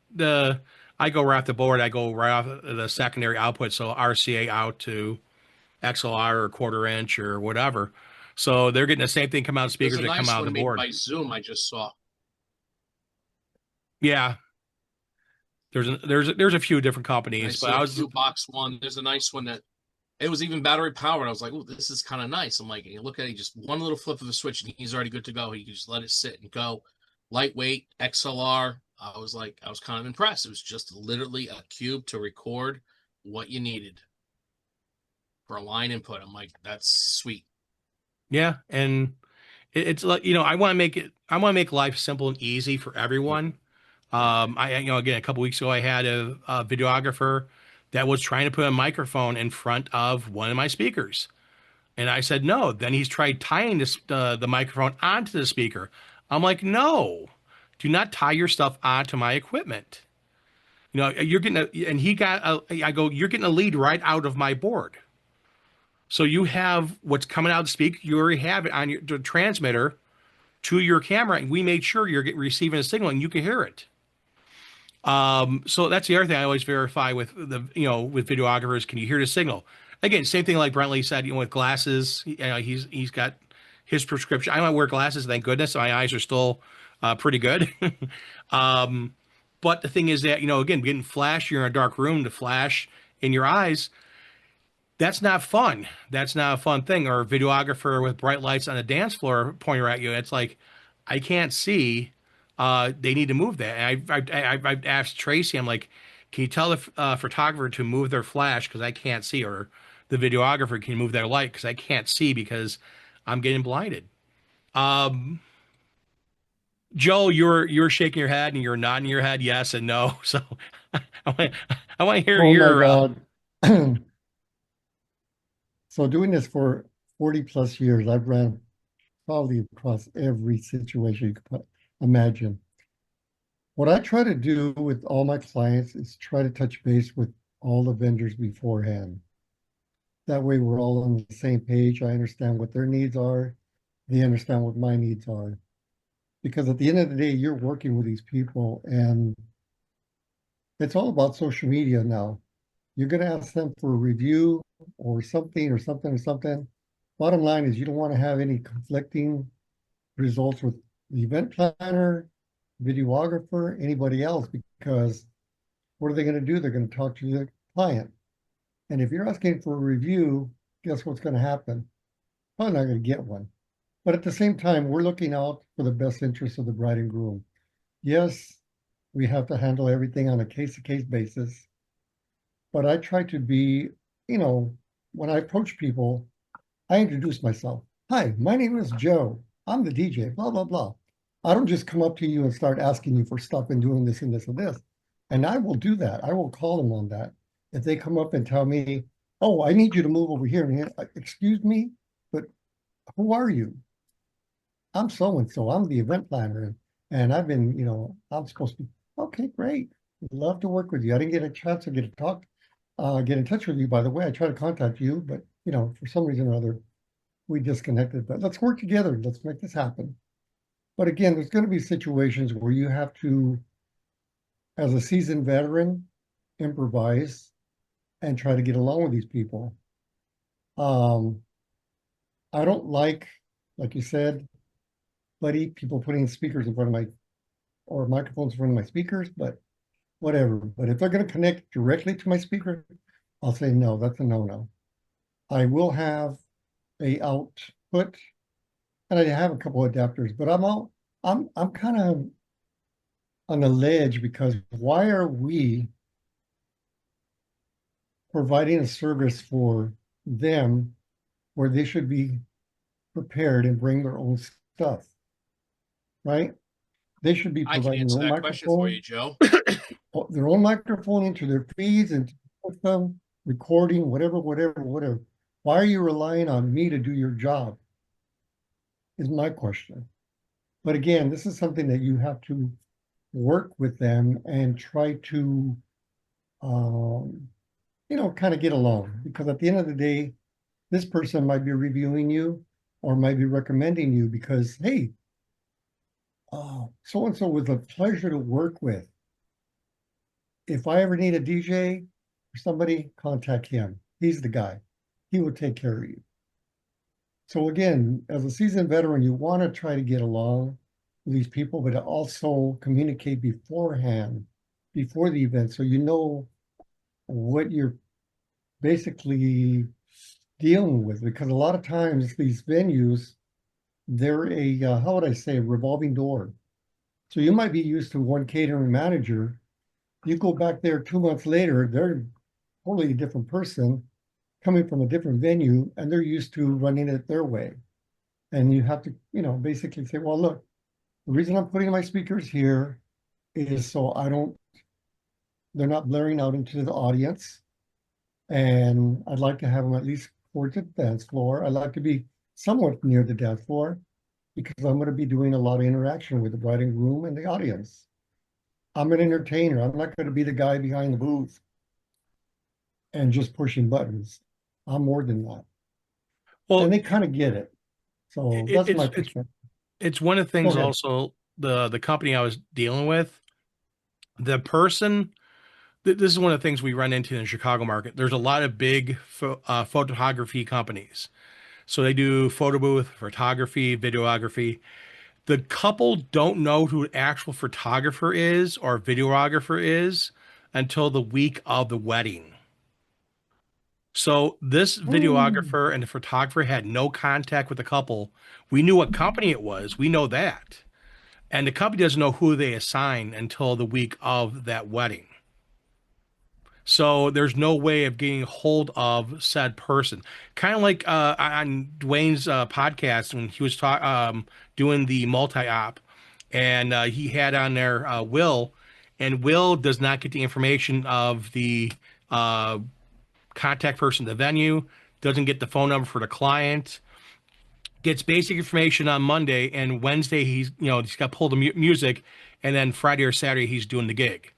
I go right off the board. I go right off the secondary output, so RCA out to XLR or quarter inch or whatever. So they're getting the same thing come out of There's speakers a that come nice out of one the made board. by Zoom I just saw. Yeah, there's a few different I companies, see but I a was Blue Box one. There's a nice one that it was even battery powered. I was like, oh, this is kind of nice. I'm like, you look at it, just one little flip of the switch, and he's already good to go. He can just let it sit and go. Lightweight XLR. I was kind of impressed. It was just literally a cube to record what you needed for a line input. I'm like, that's sweet. yeah, and it's like I want to make life simple and easy for everyone. Again, a couple weeks ago, I had a videographer that was trying to put a microphone in front of one of my speakers. And I said, no. Then he's tried tying the microphone onto the speaker. I'm like, no, do not tie your stuff onto my equipment. You're getting you're getting a lead right out of my board. So you have what's coming out of the speaker. You already have it on the transmitter to your camera. And we made sure you're receiving a signal and you can hear it. So that's the other thing I always verify with with videographers. Can you hear the signal? Again, same thing like Brentley said, with glasses. He's got his prescription. I don't wear glasses, thank goodness. My eyes are still pretty good. But the thing is that, again, getting flash, you're in a dark room to flash in your eyes. That's not fun. That's not a fun thing. Or a videographer with bright lights on the dance floor pointing at you. It's like, I can't see. They need to move that. And I've asked Tracy, I'm like, can you tell the photographer to move their flash because I can't see, or the videographer can move their light because I can't see because I'm getting blinded. Joe, you're shaking your head and you're nodding your head yes and no. So I want to hear Oh your. my God. So doing this for 40 plus years, I've ran probably across every situation you could imagine. What I try to do with all my clients is try to touch base with all the vendors beforehand. That way we're all on the same page. I understand what their needs are. They understand what my needs are. Because at the end of the day, you're working with these people, and it's all about social media now. You're going to ask them for a review or something or something or something. Bottom line is you don't want to have any conflicting results with the event planner, videographer, anybody else, because what are they going to do? They're going to talk to the client. And if you're asking for a review, guess what's going to happen? Probably not going to get one. But at the same time, we're looking out for the best interests of the bride and groom. Yes, we have to handle everything on a case-to-case basis. But I try to be, when I approach people, I introduce myself. Hi, my name is Joe. I'm the DJ, blah, blah, blah. I don't just come up to you and start asking you for stuff and doing this and this and this. And I will do that. I will call them on that. If they come up and tell me, oh, I need you to move over here and here, excuse me, but who are you? I'm so-and-so. I'm the event planner. And I've been, I'm supposed to be, okay, great. Love to work with you. I didn't get a chance to get in touch with you, by the way. I tried to contact you, but, for some reason or other, we disconnected. But let's work together. Let's make this happen. But again, there's going to be situations where you have to, as a seasoned veteran, improvise and try to get along with these people. I don't like you said, buddy, people putting speakers in front of or microphones in front of my speakers, but whatever. But if they're going to connect directly to my speaker, I'll say no, that's a no-no. I will have a output, and I have a couple of adapters, but I'm kind of on the ledge because why are we providing a service for them where they should be prepared and bring their own stuff, right? They should be I can providing answer their own that question for microphone, you, Joe. their own microphone into their feeds and them recording, whatever. Why are you relying on me to do your job? Is my question. But again, this is something that you have to work with them and try to, kind of get along. Because at the end of the day, this person might be reviewing you or might be recommending you because, hey, oh, so and so was a pleasure to work with. If I ever need a DJ or somebody, contact him. He's the guy. He will take care of you. So again, as a seasoned veteran, you want to try to get along with these people, but also communicate beforehand, before the event, so you know what you're basically dealing with. Because a lot of times these venues, they're a how would I say, a revolving door. So you might be used to one catering manager. You go back there 2 months later, they're totally a different person coming from a different venue, and they're used to running it their way. And you have to, basically say, well, look, the reason I'm putting my speakers here is so they're not blaring out into the audience. And I'd like to have them at least towards the dance floor. I'd like to be somewhat near the dance floor because I'm going to be doing a lot of interaction with the bride and groom and the audience. I'm an entertainer. I'm not going to be the guy behind the booth and just pushing buttons. I'm more than that. Well, And they kind of get it. So that's my perspective. It's one of the things ahead. also, the company I was dealing with, the person, this is one of the things we run into in the Chicago market. There's a lot of big photography companies. So they do photo booth, photography, videography. The couple don't know who an actual photographer is or videographer is until the week of the wedding. So this videographer and the photographer had no contact with the couple. We knew what company it was. We know that. And the company doesn't know who they assign until the week of that wedding. So there's no way of getting hold of said person. Kind of like on Dwayne's podcast when he was doing the multi-op, and he had on there Will, and Will does not get the information of the contact person at the venue, doesn't get the phone number for the client, gets basic information on Monday, and Wednesday he's got pulled the music, and then Friday or Saturday he's doing the gig.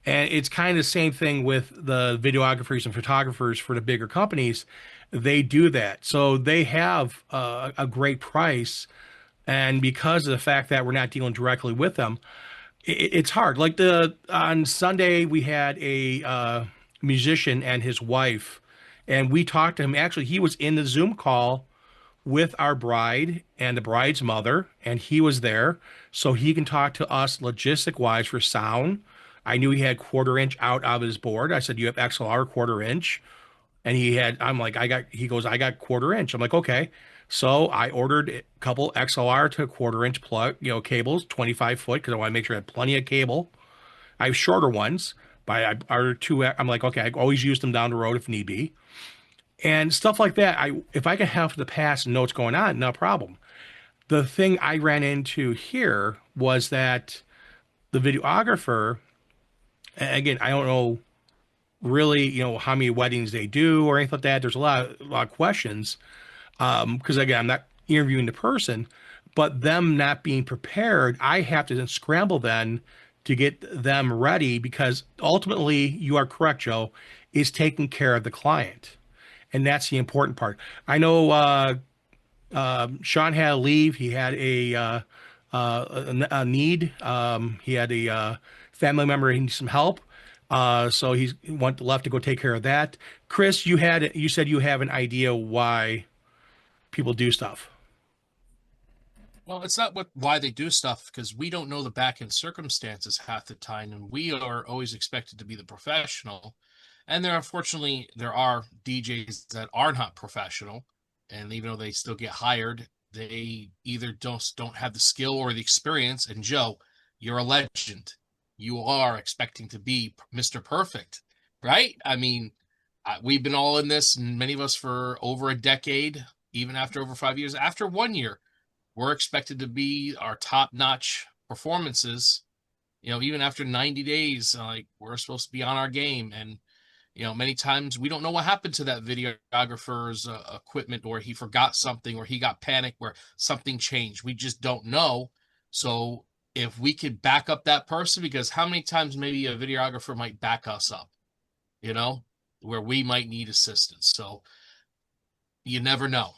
And it's kind of the same thing with the videographers and photographers for the bigger companies. They do that. So they have a great price. And because of the fact that we're not dealing directly with them, it's hard. Like on Sunday, we had a musician and his wife, and we talked to him. Actually, he was in the Zoom call with our bride and the bride's mother, and he was there. So he can talk to us logistic-wise for sound. I knew he had 1/4 inch out of his board. I said, you have XLR 1/4 inch. And he goes, I got 1/4 inch. I'm like, okay. So I ordered a couple XLR to 1/4 inch plug, cables, 25 foot, because I want to make sure I had plenty of cable. I have shorter ones, but I ordered two. I'm like, okay, I always use them down the road if need be. And stuff like that. If I can have the pass and know what's going on, no problem. The thing I ran into here was that the videographer, again, I don't know really, how many weddings they do or anything like that. There's a lot of questions. Because again, I'm not interviewing the person, but them not being prepared, I have to then scramble then to get them ready, because ultimately, you are correct, Joe, is taking care of the client. And that's the important part. I know Sean had to leave. He had a need. He had a family member who needs some help. So he left to go take care of that. Chris, you said you have an idea why people do stuff. Well, it's not why they do stuff, because we don't know the back end circumstances half the time, and we are always expected to be the professional. And there are DJs that are not professional, and even though they still get hired, they either don't have the skill or the experience. And Joe, you're a legend. You are expecting to be Mr. Perfect, right? I mean, we've been all in this, and many of us for over a decade, even after over 5 years. After 1 year, we're expected to be our top-notch performances. Even after 90 days, we're supposed to be on our game. And many times we don't know what happened to that videographer's equipment, or he forgot something, or he got panicked where something changed. We just don't know. So if we could back up that person, because how many times maybe a videographer might back us up, where we might need assistance. So you never know,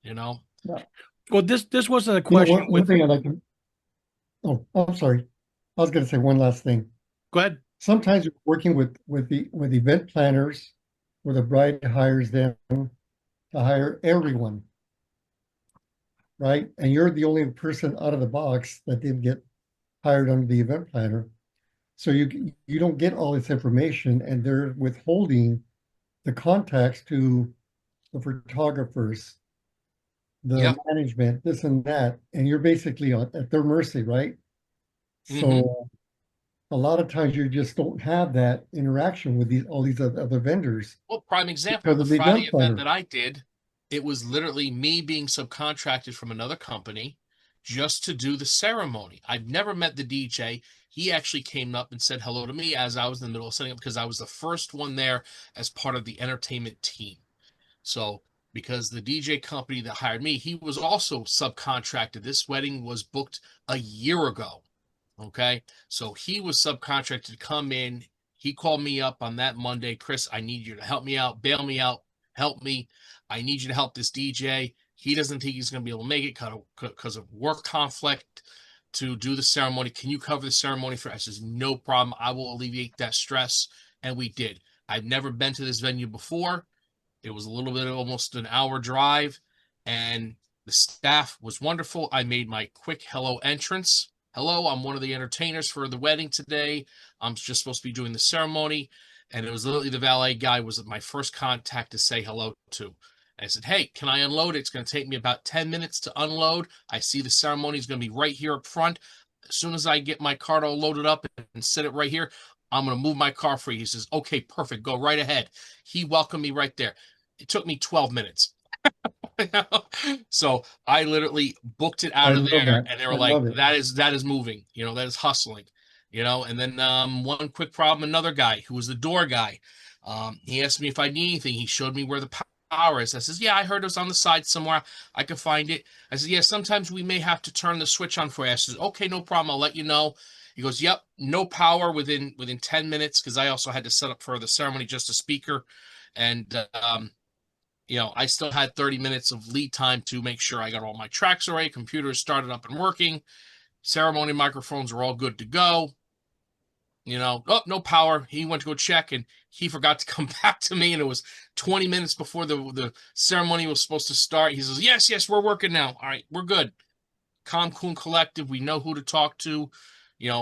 Yeah. Well, this wasn't a question. One thing I'd like to Oh, I'm sorry. I was going to say one last thing. Go ahead. Sometimes you're working with event planners where the bride hires them to hire everyone, right? And you're the only person out of the box that didn't get hired under the event planner. So you don't get all this information, and they're withholding the contacts to the photographers, the Yep. management, this and that, and you're basically at their mercy, right? Mhm. So a lot of times you just don't have that interaction with all these other vendors Well, prime example, because the of the Friday event planner. event that I did, it was literally me being subcontracted from another company just to do the ceremony. I've never met the DJ. He actually came up and said hello to me as I was in the middle of setting up because I was the first one there as part of the entertainment team. So, because the DJ company that hired me, he was also subcontracted. This wedding was booked a year ago. Okay. So he was subcontracted to come in. He called me up on that Monday. Chris, I need you to help me out, bail me out, help me. I need you to help this DJ. He doesn't think he's going to be able to make it because of work conflict to do the ceremony. Can you cover the ceremony for us? I says, no problem. I will alleviate that stress. And we did. I've never been to this venue before. It was a little bit of almost an hour drive, and the staff was wonderful. I made my quick hello entrance. Hello, I'm one of the entertainers for the wedding today. I'm just supposed to be doing the ceremony. And it was literally the valet guy was my first contact to say hello to. And I said, hey, can I unload it? It's going to take me about 10 minutes to unload. I see the ceremony is going to be right here up front. As soon as I get my cart all loaded up and set it right here, I'm going to move my car for you. He says, okay, perfect. Go right ahead. He welcomed me right there. It took me 12 minutes. So I literally booked it out I of love there, that. and they were I like, love it. that is moving, that is hustling, and then one quick problem, another guy who was the door guy, he asked me if I need anything. He showed me where the power is. I says, yeah, I heard it was on the side somewhere. I could find it. I said, yeah, sometimes we may have to turn the switch on for you. I says, okay, no problem. I'll let you know. He goes, yep, no power within 10 minutes, because I also had to set up for the ceremony just a speaker. And I still had 30 minutes of lead time to make sure I got all my tracks already. Computers started up and working. Ceremony microphones were all good to go. Oh, no power. He went to go check, and he forgot to come back to me, and it was 20 minutes before the ceremony was supposed to start. He says, yes, we're working now. All right, we're good. Calm, cool, and collective. We know who to talk to.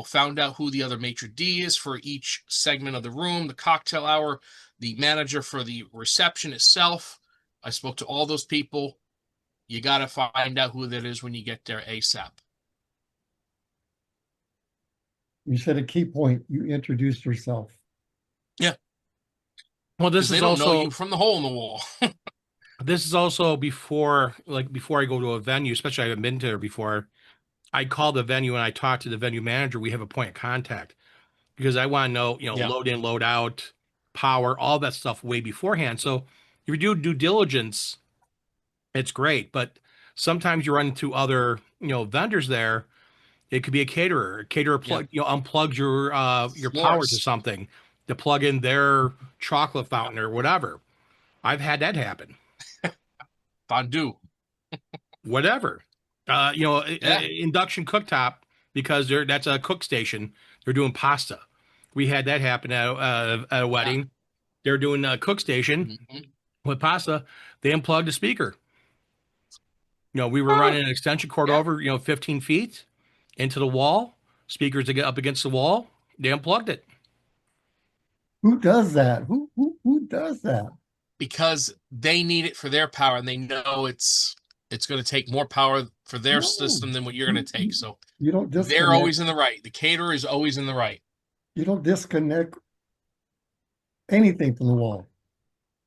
Found out who the other maitre d' is for each segment of the room, the cocktail hour, the manager for the reception itself. I spoke to all those people. You got to find out who that is when you get there ASAP. You said a key point. You introduced yourself. Yeah. Well, this They is don't know also you from the hole in the wall. this is also before I go to a venue, especially I haven't been to there before. I call the venue and I talk to the venue manager. We have a point of contact because I want to know, Yeah. load in, load out, power, all that stuff way beforehand. So if you do due diligence, it's great. But sometimes you run into other, vendors there. It could be a caterer. Unplugs your power to Floors. something to plug in their chocolate fountain or whatever. I've had that happen. Fondue. Whatever. Induction cooktop, because that's a cook station. They're doing pasta. We had that happen at a wedding. They're doing a cook station with pasta. They unplugged a speaker. We were running an extension cord over, 15 feet into the wall. Speakers to get up against the wall. They unplugged it. Who does that? Who does that? Because they need it for their power, and they know it's going to take more power for their No. system than what you're going to take. So You don't they're disconnect. always in the right. The caterer is always in the right. You don't disconnect anything from the wall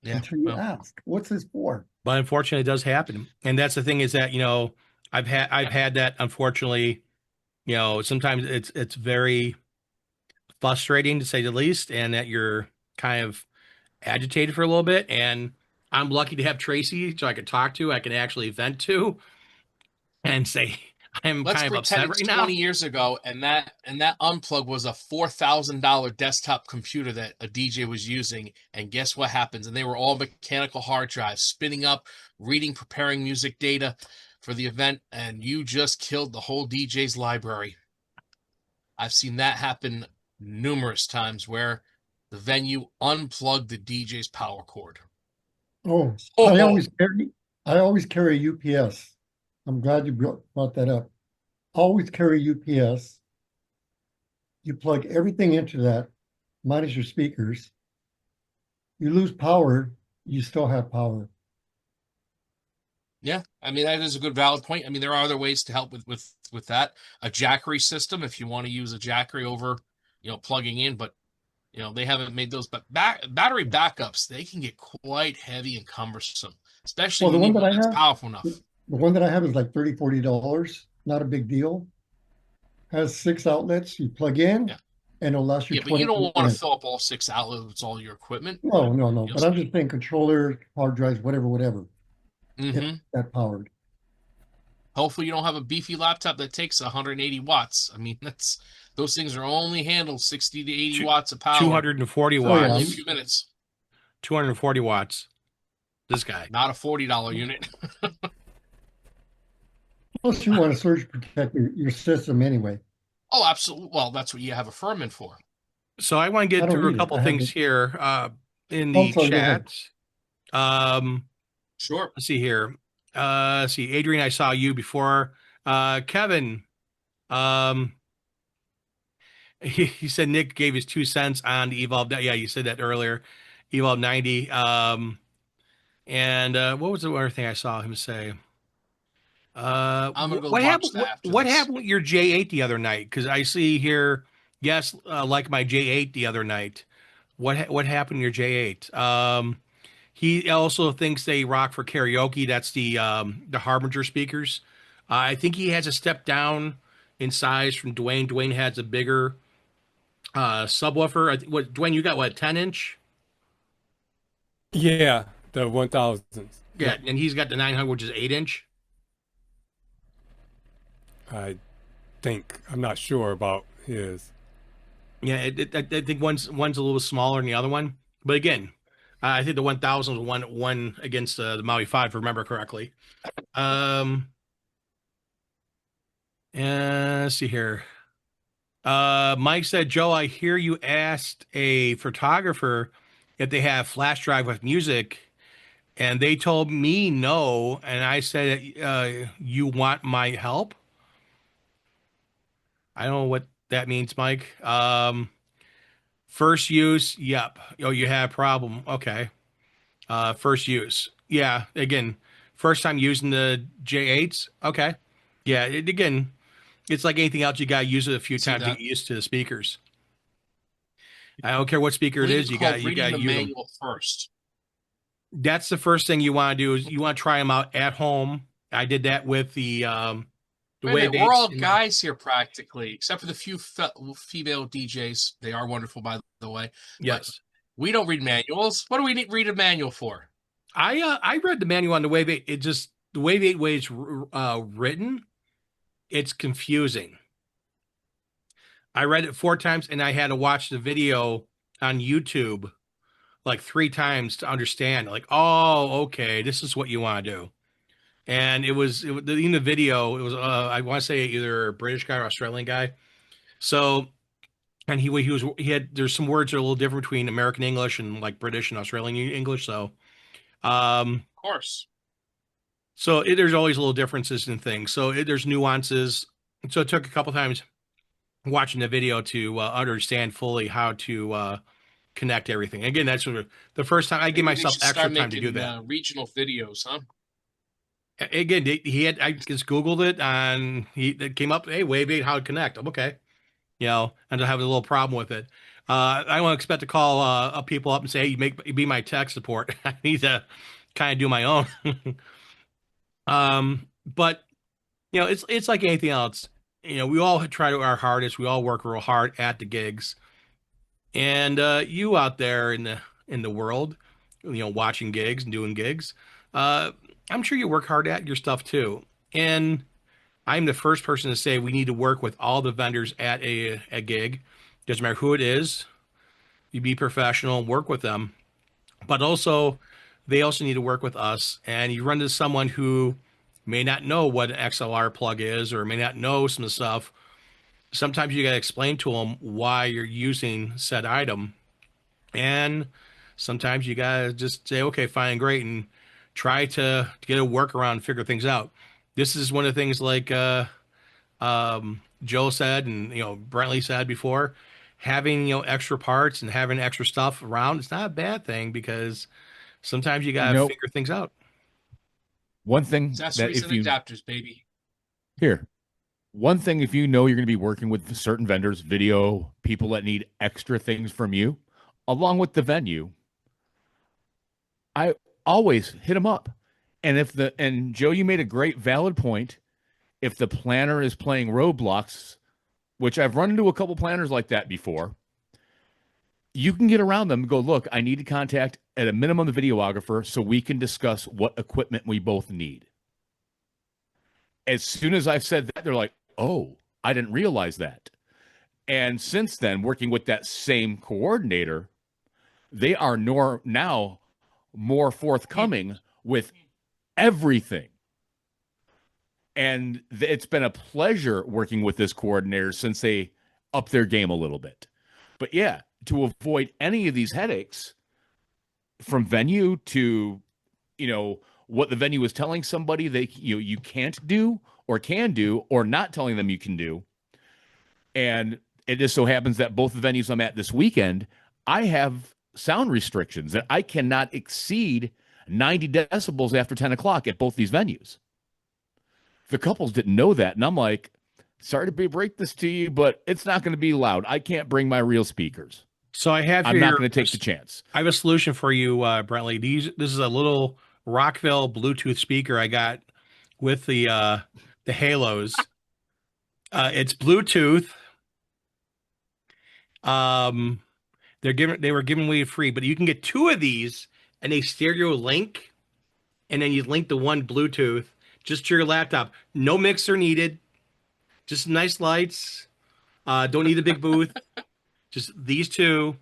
Yeah. until you well, ask. What's this for? But unfortunately, it does happen. And that's the thing is that, I've had that, unfortunately, sometimes it's very frustrating to say the least, and that you're kind of agitated for a little bit. And I'm lucky to have Tracy, so I can talk to, I can actually vent to and say, I'm let's kind of pretend upset it's right 20 now. years ago, and that unplug was a $4,000 desktop computer that a DJ was using. And guess what happens? And they were all mechanical hard drives spinning up, reading, preparing music data for the event, and you just killed the whole DJ's library. I've seen that happen numerous times where the venue unplugged the DJ's power cord. Oh, Oh, I always carry UPS. I'm glad you brought that up. Always carry UPS. You plug everything into that, minus your speakers. You lose power, you still have power. yeah. I mean, that is a good valid point. I mean, there are other ways to help with that. A Jackery system, if you want to use a Jackery over, plugging in, but they haven't made those. But battery backups, they can get quite heavy and cumbersome, especially Well, the when you one that I that's have, powerful enough. the one that I have is like $30, $40. Not a big deal. Has 6 outlets. You plug in, Yeah. and it'll last you Yeah, but 20 you don't want to minutes. fill up all 6 outlets with all your equipment. No, no, no. You'll But I'm just saying controller, hard drives, whatever. Mm-hmm. If that powered. Hopefully, you don't have a beefy laptop that takes 180 watts. I mean, those things are only handled 60 to 80 watts of power. 240 Oh, yeah. watts. Only a few minutes. 240 watts. This guy. Not a $40 unit. Plus, you want to surge protect your system anyway. Oh, absolutely. Well, that's what you have a Furman for. So I want to I get don't through a need it. couple I have things it. here in Oh, the sorry, go ahead. chat. Sure. Let's see here. See, Adrian, I saw you before. Kevin, he said Nick gave his 2 cents on the Evolve. Yeah, you said that earlier. Evolve 90. And what was the other thing I saw him say? I'm gonna go what watch happened? that after What this. happened with your J8 the other night? Because I see here, yes, like my J8 the other night. What happened to your J8? He also thinks they rock for karaoke. That's the Harbinger speakers. I think he has a step down in size from Dwayne. Dwayne has a bigger subwoofer. I think what Dwayne, you got what, 10-inch? Yeah, the 1000s. Yeah, and he's got the 900, which is 8-inch. I think I'm not sure about his. Yeah, I think one's a little smaller than the other one. But again, I think the 1000 was one against the Maui 5, if I remember correctly. And let's see here. Mike said, Joe, I hear you asked a photographer if they have flash drive with music, and they told me no. And I said, you want my help? I don't know what that means, Mike. First use, yep. Oh, you have a problem. Okay. First use. Yeah, again, first time using the J8s. Okay. Yeah, again, it's like anything else. You got to use it a few times to that? get used to the speakers. I don't care what speaker it Believe is. it's You called got to reading the use them. manual first. That's the first thing you want to do is you want to try them out at home. I did that with the Wait a minute, Wave we're all 8s. guys here practically, except for the few female DJs. They are wonderful, by the way. Yes. We don't read manuals. What do we read a manual for? I read the manual on the Wave 8. It just the Wave 8 way it's written, it's confusing. I read it 4 times and I had to watch the video on YouTube like 3 times to understand. Like, oh, okay, this is what you want to do. And in the video, it was I want to say either a British guy or Australian guy. So, and he had there's some words that are a little different between American English and like British and Australian English. So, Of course. so there's always little differences in things. So there's nuances. So it took a couple times watching the video to understand fully how to connect everything. Again, that's sort of the first time I give Maybe they myself should extra start time to do making, that. regional videos, huh? Again, I just Googled it and it came up, hey, Wave 8, how to connect. I'm okay. You know, and I have a little problem with it. I don't expect to call people up and say, hey, be my tech support. I need to kind of do my own. But you know, it's like anything else. You know, we all try to our hardest. We all work real hard at the gigs. And you out there in the world, you know, watching gigs and doing gigs, I'm sure you work hard at your stuff too. And I'm the first person to say we need to work with all the vendors at a gig. Doesn't matter who it is. You be professional, work with them. But also, they also need to work with us. And you run into someone who may not know what an XLR plug is or may not know some stuff. sometimes you got to explain to them why you're using said item. And sometimes you got to just say, okay, fine, great, and try to get a workaround, figure things out. This is one of the things like Joe said, and Brentley said before, having extra parts and having extra stuff around, it's not a bad thing because sometimes you got to figure things out. One thing Accessories that if and you adapters, baby. here, one thing if you know you're going to be working with certain vendors, video people that need extra things from you, along with the venue, I always hit them up. And and Joe, you made a great valid point. If the planner is playing Roblox, which I've run into a couple planners like that before, you can get around them and go, look, I need to contact at a minimum the videographer so we can discuss what equipment we both need. As soon as I've said that, they're like, oh, I didn't realize that. And since then, working with that same coordinator, they are now more forthcoming with everything. And it's been a pleasure working with this coordinator since they upped their game a little bit. But yeah, to avoid any of these headaches from venue to, what the venue is telling somebody you can't do or can do, or not telling them you can do. And it just so happens that both the venues I'm at this weekend, I have sound restrictions that I cannot exceed 90 decibels after 10 o'clock at both these venues. The couples didn't know that. And I'm like, sorry to break this to you, but it's not going to be loud. I can't bring my real speakers. So I'm not going to take the chance. I have a solution for you, Brentley. This is a little Rockville Bluetooth speaker I got with the Halos. It's Bluetooth. They were giving away free, but you can get 2 of these and a stereo link, and then you link the one Bluetooth just to your laptop. No mixer needed. Just nice lights. Don't need a big booth. Just these 2,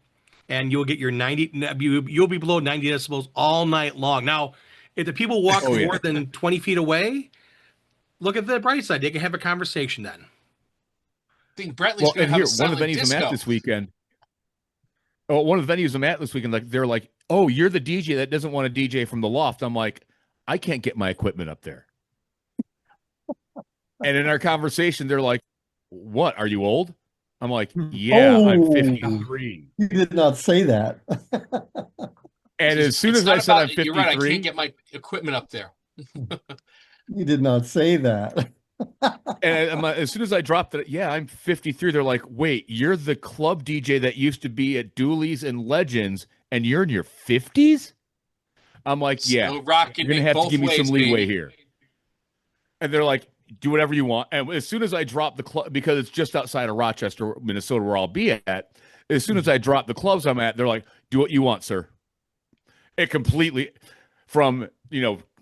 and you'll get your 90. You'll be below 90 decibels all night long. Now, if the people walk more than 20 feet away, look at the bright side. They can have a conversation then. I think Brentley's going to have a silent one of the venues disco. I'm at this weekend. Oh, one of the venues I'm at this weekend, they're like, oh, you're the DJ that doesn't want to DJ from the loft. I'm like, I can't get my equipment up there. And in our conversation, they're like, what? Are you old? I'm like, yeah, I'm 53. You did not say that. And as soon as I said I'm 53, you're right, I can't get my equipment up there. You did not say that. and as soon as I dropped it, yeah, I'm 53. They're like, wait, you're the club DJ that used to be at Dooley's and Legends, and you're in your 50s? I'm like, yeah, you're going to have to give me some leeway here. And they're like, do whatever you want. And as soon as I drop the club, because it's just outside of Rochester, Minnesota, where I'll be at, as soon as I drop the clubs I'm at, they're like, do what you want, sir. It completely, from,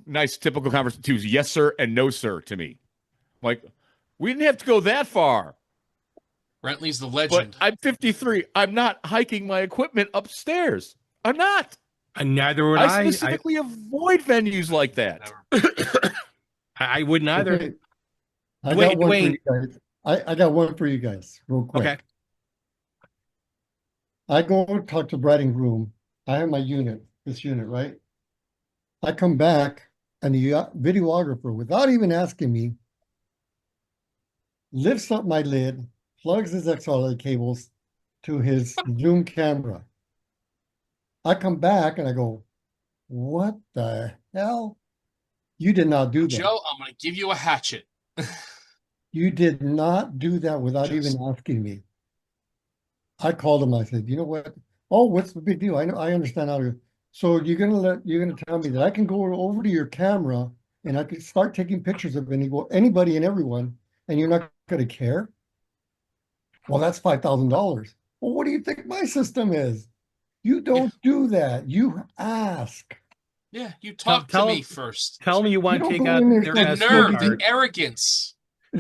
nice typical conversation to yes, sir, and no, sir, to me. Like, we didn't have to go that far. Brentley's the legend. But I'm 53. I'm not hiking my equipment upstairs. I'm not. And neither would I. I specifically avoid venues like that. I wouldn't either. Okay. I got one for you guys. I got one for you guys, real quick. Okay. I go and talk to bride and groom. I have my unit, this unit, right? I come back, and the videographer, without even asking me, lifts up my lid, plugs his XLR cables to his Zoom camera. I come back and I go, what the hell? You did not do that. Joe, I'm going to give you a hatchet. You did not do that without even asking me. I called him. I said, you know what? Oh, what's the big deal? I understand how to. So you're gonna tell me that I can go over to your camera and I can start taking pictures of anybody and everyone, and you're not gonna care? Well, that's $5,000. Well, what do you think my system is? You don't do that. You ask. Yeah, you talk to me first. Tell me you want to take out their The SD nerve, card. the arrogance.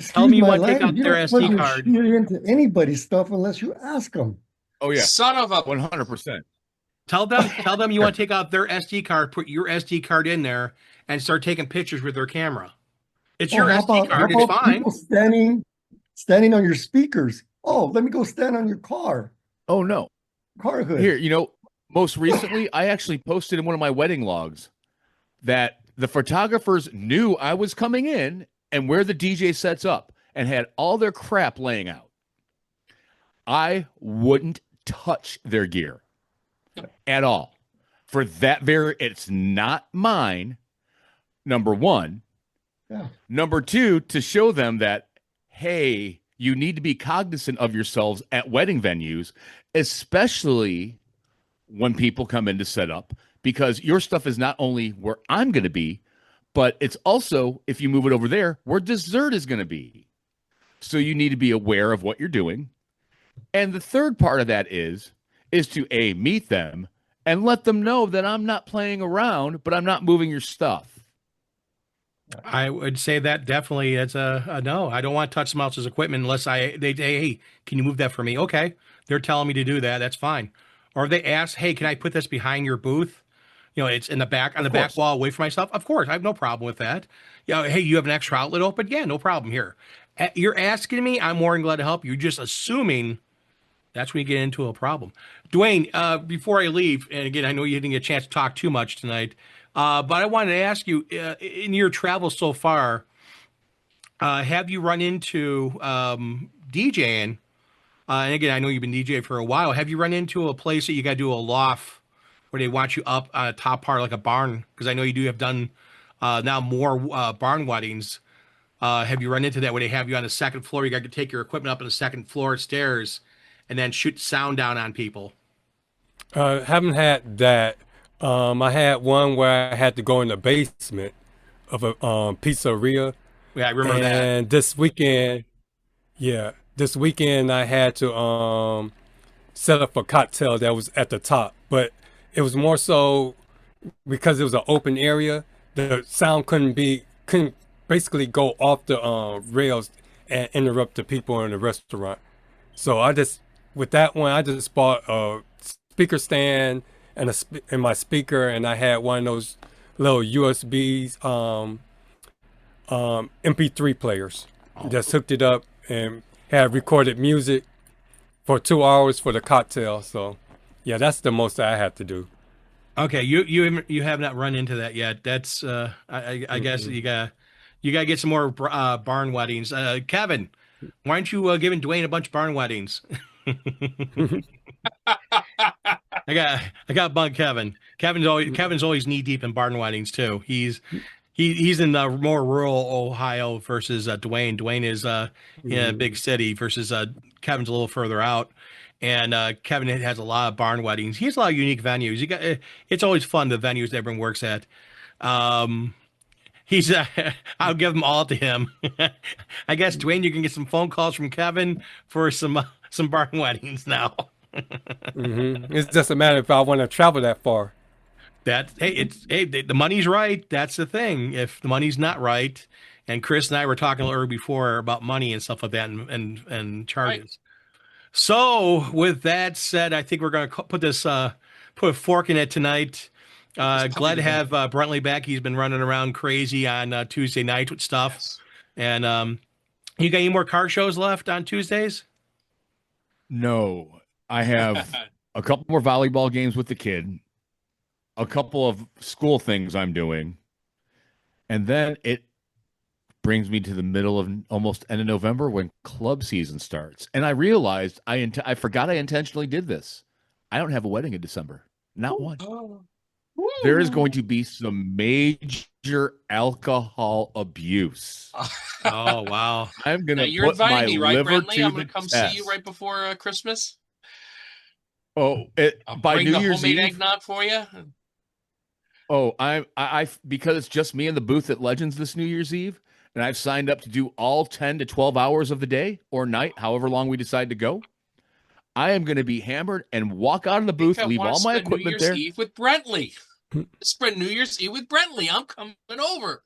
Tell me you want to language. take out You their don't SD plug your card. shit into anybody's stuff unless you ask them. Oh, yeah. Son of a 100%. Tell them you want to take out their SD card, put your SD card in there, and start taking pictures with their camera. It's your Well, SD card. It's fine. People standing on your speakers. Oh, let me go stand on your car no. hood. Here, most recently, I actually posted in one of my wedding logs that the photographers knew I was coming in and where the DJ sets up and had all their crap laying out. I wouldn't touch their gear at all. For that it's not mine, number one. Yeah. Number two, to show them that, hey, you need to be cognizant of yourselves at wedding venues, especially when people come in to set up, because your stuff is not only where I'm going to be, but it's also, if you move it over there, where dessert is going to be. So you need to be aware of what you're doing. And the third part of that is to A, meet them and let them know that I'm not playing around, but I'm not moving your stuff. I would say that definitely it's a no. I don't want to touch someone else's equipment unless they say, hey, can you move that for me? Okay, they're telling me to do that. That's fine. Or they ask, hey, can I put this behind your booth? It's in the back on the back wall away from my stuff. Of course, I have no problem with that. Hey, you have an extra outlet open? Yeah, no problem here. You're asking me. I'm more than glad to help. You're just assuming. That's when you get into a problem. Dwayne, before I leave, and again, I know you didn't get a chance to talk too much tonight, but I wanted to ask you, in your travels so far, have you run into DJing? And again, I know you've been DJing for a while. Have you run into a place that you got to do a loft where they want you up on a top part like a barn? Because I know you do have done now more barn weddings. Have you run into that where they have you on the second floor? You got to take your equipment up on the second floor stairs and then shoot sound down on people. Haven't had that. I had one where I had to go in the basement of a pizzeria. Yeah, I remember that. And this weekend I had to set up a cocktail that was at the top, but it was more so because it was an open area. The sound couldn't basically go off the rails and interrupt the people in the restaurant. So I just bought a speaker stand and my speaker, and I had one of those little USBs MP3 players. Just hooked it up and had recorded music for 2 hours for the cocktail. So yeah, that's the most I had to do. Okay, you have not run into that yet. That's I guess you gotta get some more barn weddings. Kevin, why aren't you giving Dwayne a bunch of barn weddings? I got bug Kevin. Kevin's always knee deep in barn weddings too. He's in more rural Ohio versus Dwayne. Dwayne is in a big city versus Kevin's a little further out. And Kevin has a lot of barn weddings. He has a lot of unique venues. It's always fun, the venues that everyone works at. He's I'll give them all to him. I guess Dwayne, you can get some phone calls from Kevin for some barn weddings now. It's just a matter if I want to travel that far. The money's right. That's the thing. If the money's not right, and Chris and I were talking earlier before about money and stuff like that and charges. Right. So with that said, I think we're going to put a fork in it tonight. Glad to have Brentley back. He's been running around crazy on Tuesday night with stuff. Yes. And you got any more car shows left on Tuesdays? No, I have a couple more volleyball games with the kid, a couple of school things I'm doing, and then it brings me to the middle of almost end of November when club season starts. And I realized I forgot I intentionally did this. I don't have a wedding in December. Not one. There is going to be some major alcohol abuse. Oh, wow. I'm going to put my liver to I'm going to come see you right before Christmas. Oh, by New Year's Eve. Eggnog for you. Oh, I because it's just me in the booth at Legends this New Year's Eve, and I've signed up to do all 10 to 12 hours of the day or night, however long we decide to go. I am going to be hammered and walk out of the booth, leave all my equipment there. New Year's Eve with Brentley. Spend New Year's Eve with Brentley. I'm coming over.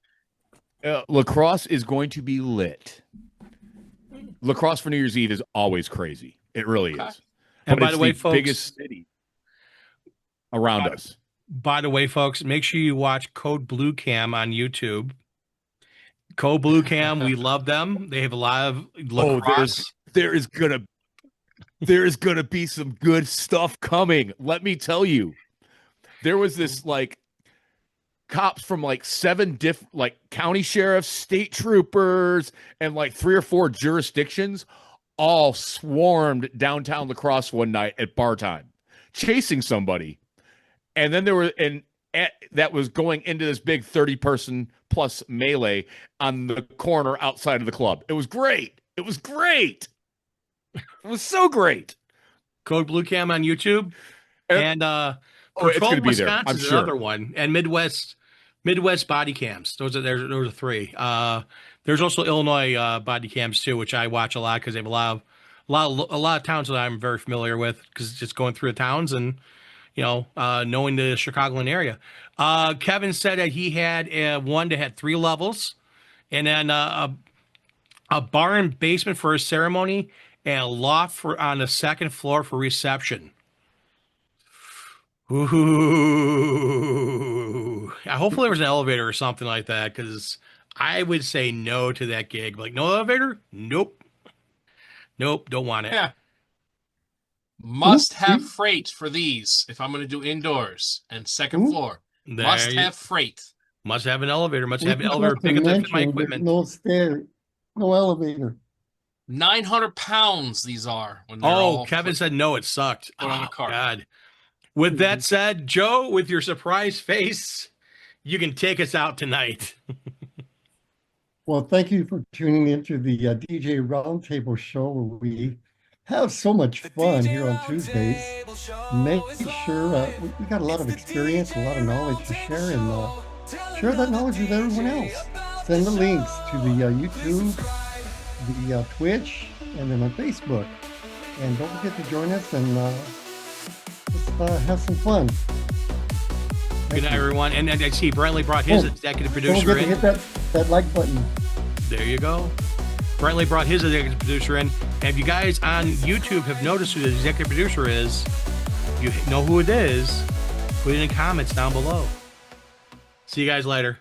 Lacrosse is going to be lit. Lacrosse for New Year's Eve is always crazy. It really is. And by the way, folks, biggest city around us. By the way, folks, make sure you watch Code Blue Cam on YouTube. Code Blue Cam, we love them. They have a lot of lacrosse. there is gonna be some good stuff coming. Let me tell you. There was this like cops from like 7 like county sheriffs, state troopers, and like 3 or 4 jurisdictions all swarmed downtown La Crosse one night at bar time, chasing somebody. And then there were that was going into this big 30-person plus melee on the corner outside of the club. It was great. It was great. It was so great. Code Blue Cam on YouTube. And it's Patrol going to be there. Wisconsin I'm is sure. another one. And Midwest body cams. Those are 3. There's also Illinois body cams too, which I watch a lot because they have a lot of towns that I'm very familiar with because just going through the towns and knowing the Chicagoland area. Kevin said that he had one that had 3 levels, and then a bar and basement for a ceremony, and a loft on the 2nd floor for reception. Ooh. Hopefully there was an elevator or something like that, because I would say no to that gig. Like, no elevator? Nope, don't want it. Yeah. Must have freight for these if I'm going to do indoors and 2nd floor. Must have freight. Must have an elevator. Must have an elevator big enough to fit my equipment. No stair, no elevator. 900 pounds these are. When they're all Kevin said no, it sucked. put on the cart. God. With that said, Joe, with your surprise face, you can take us out tonight. Well, thank you for tuning into the DJ Roundtable show, where we have so much fun here on Tuesdays. Make sure we got a lot of experience, a lot of knowledge to share, and share that knowledge with everyone else. Send the links to the YouTube, the Twitch, and then on Facebook. And don't forget to join us and let's have some fun. Good night, everyone. And I see Brentley brought his executive Don't producer forget to in. hit that like button. There you go. Brentley brought his executive producer in. And if you guys on YouTube have noticed who the executive producer is, you know who it is, put it in the comments down below. See you guys later.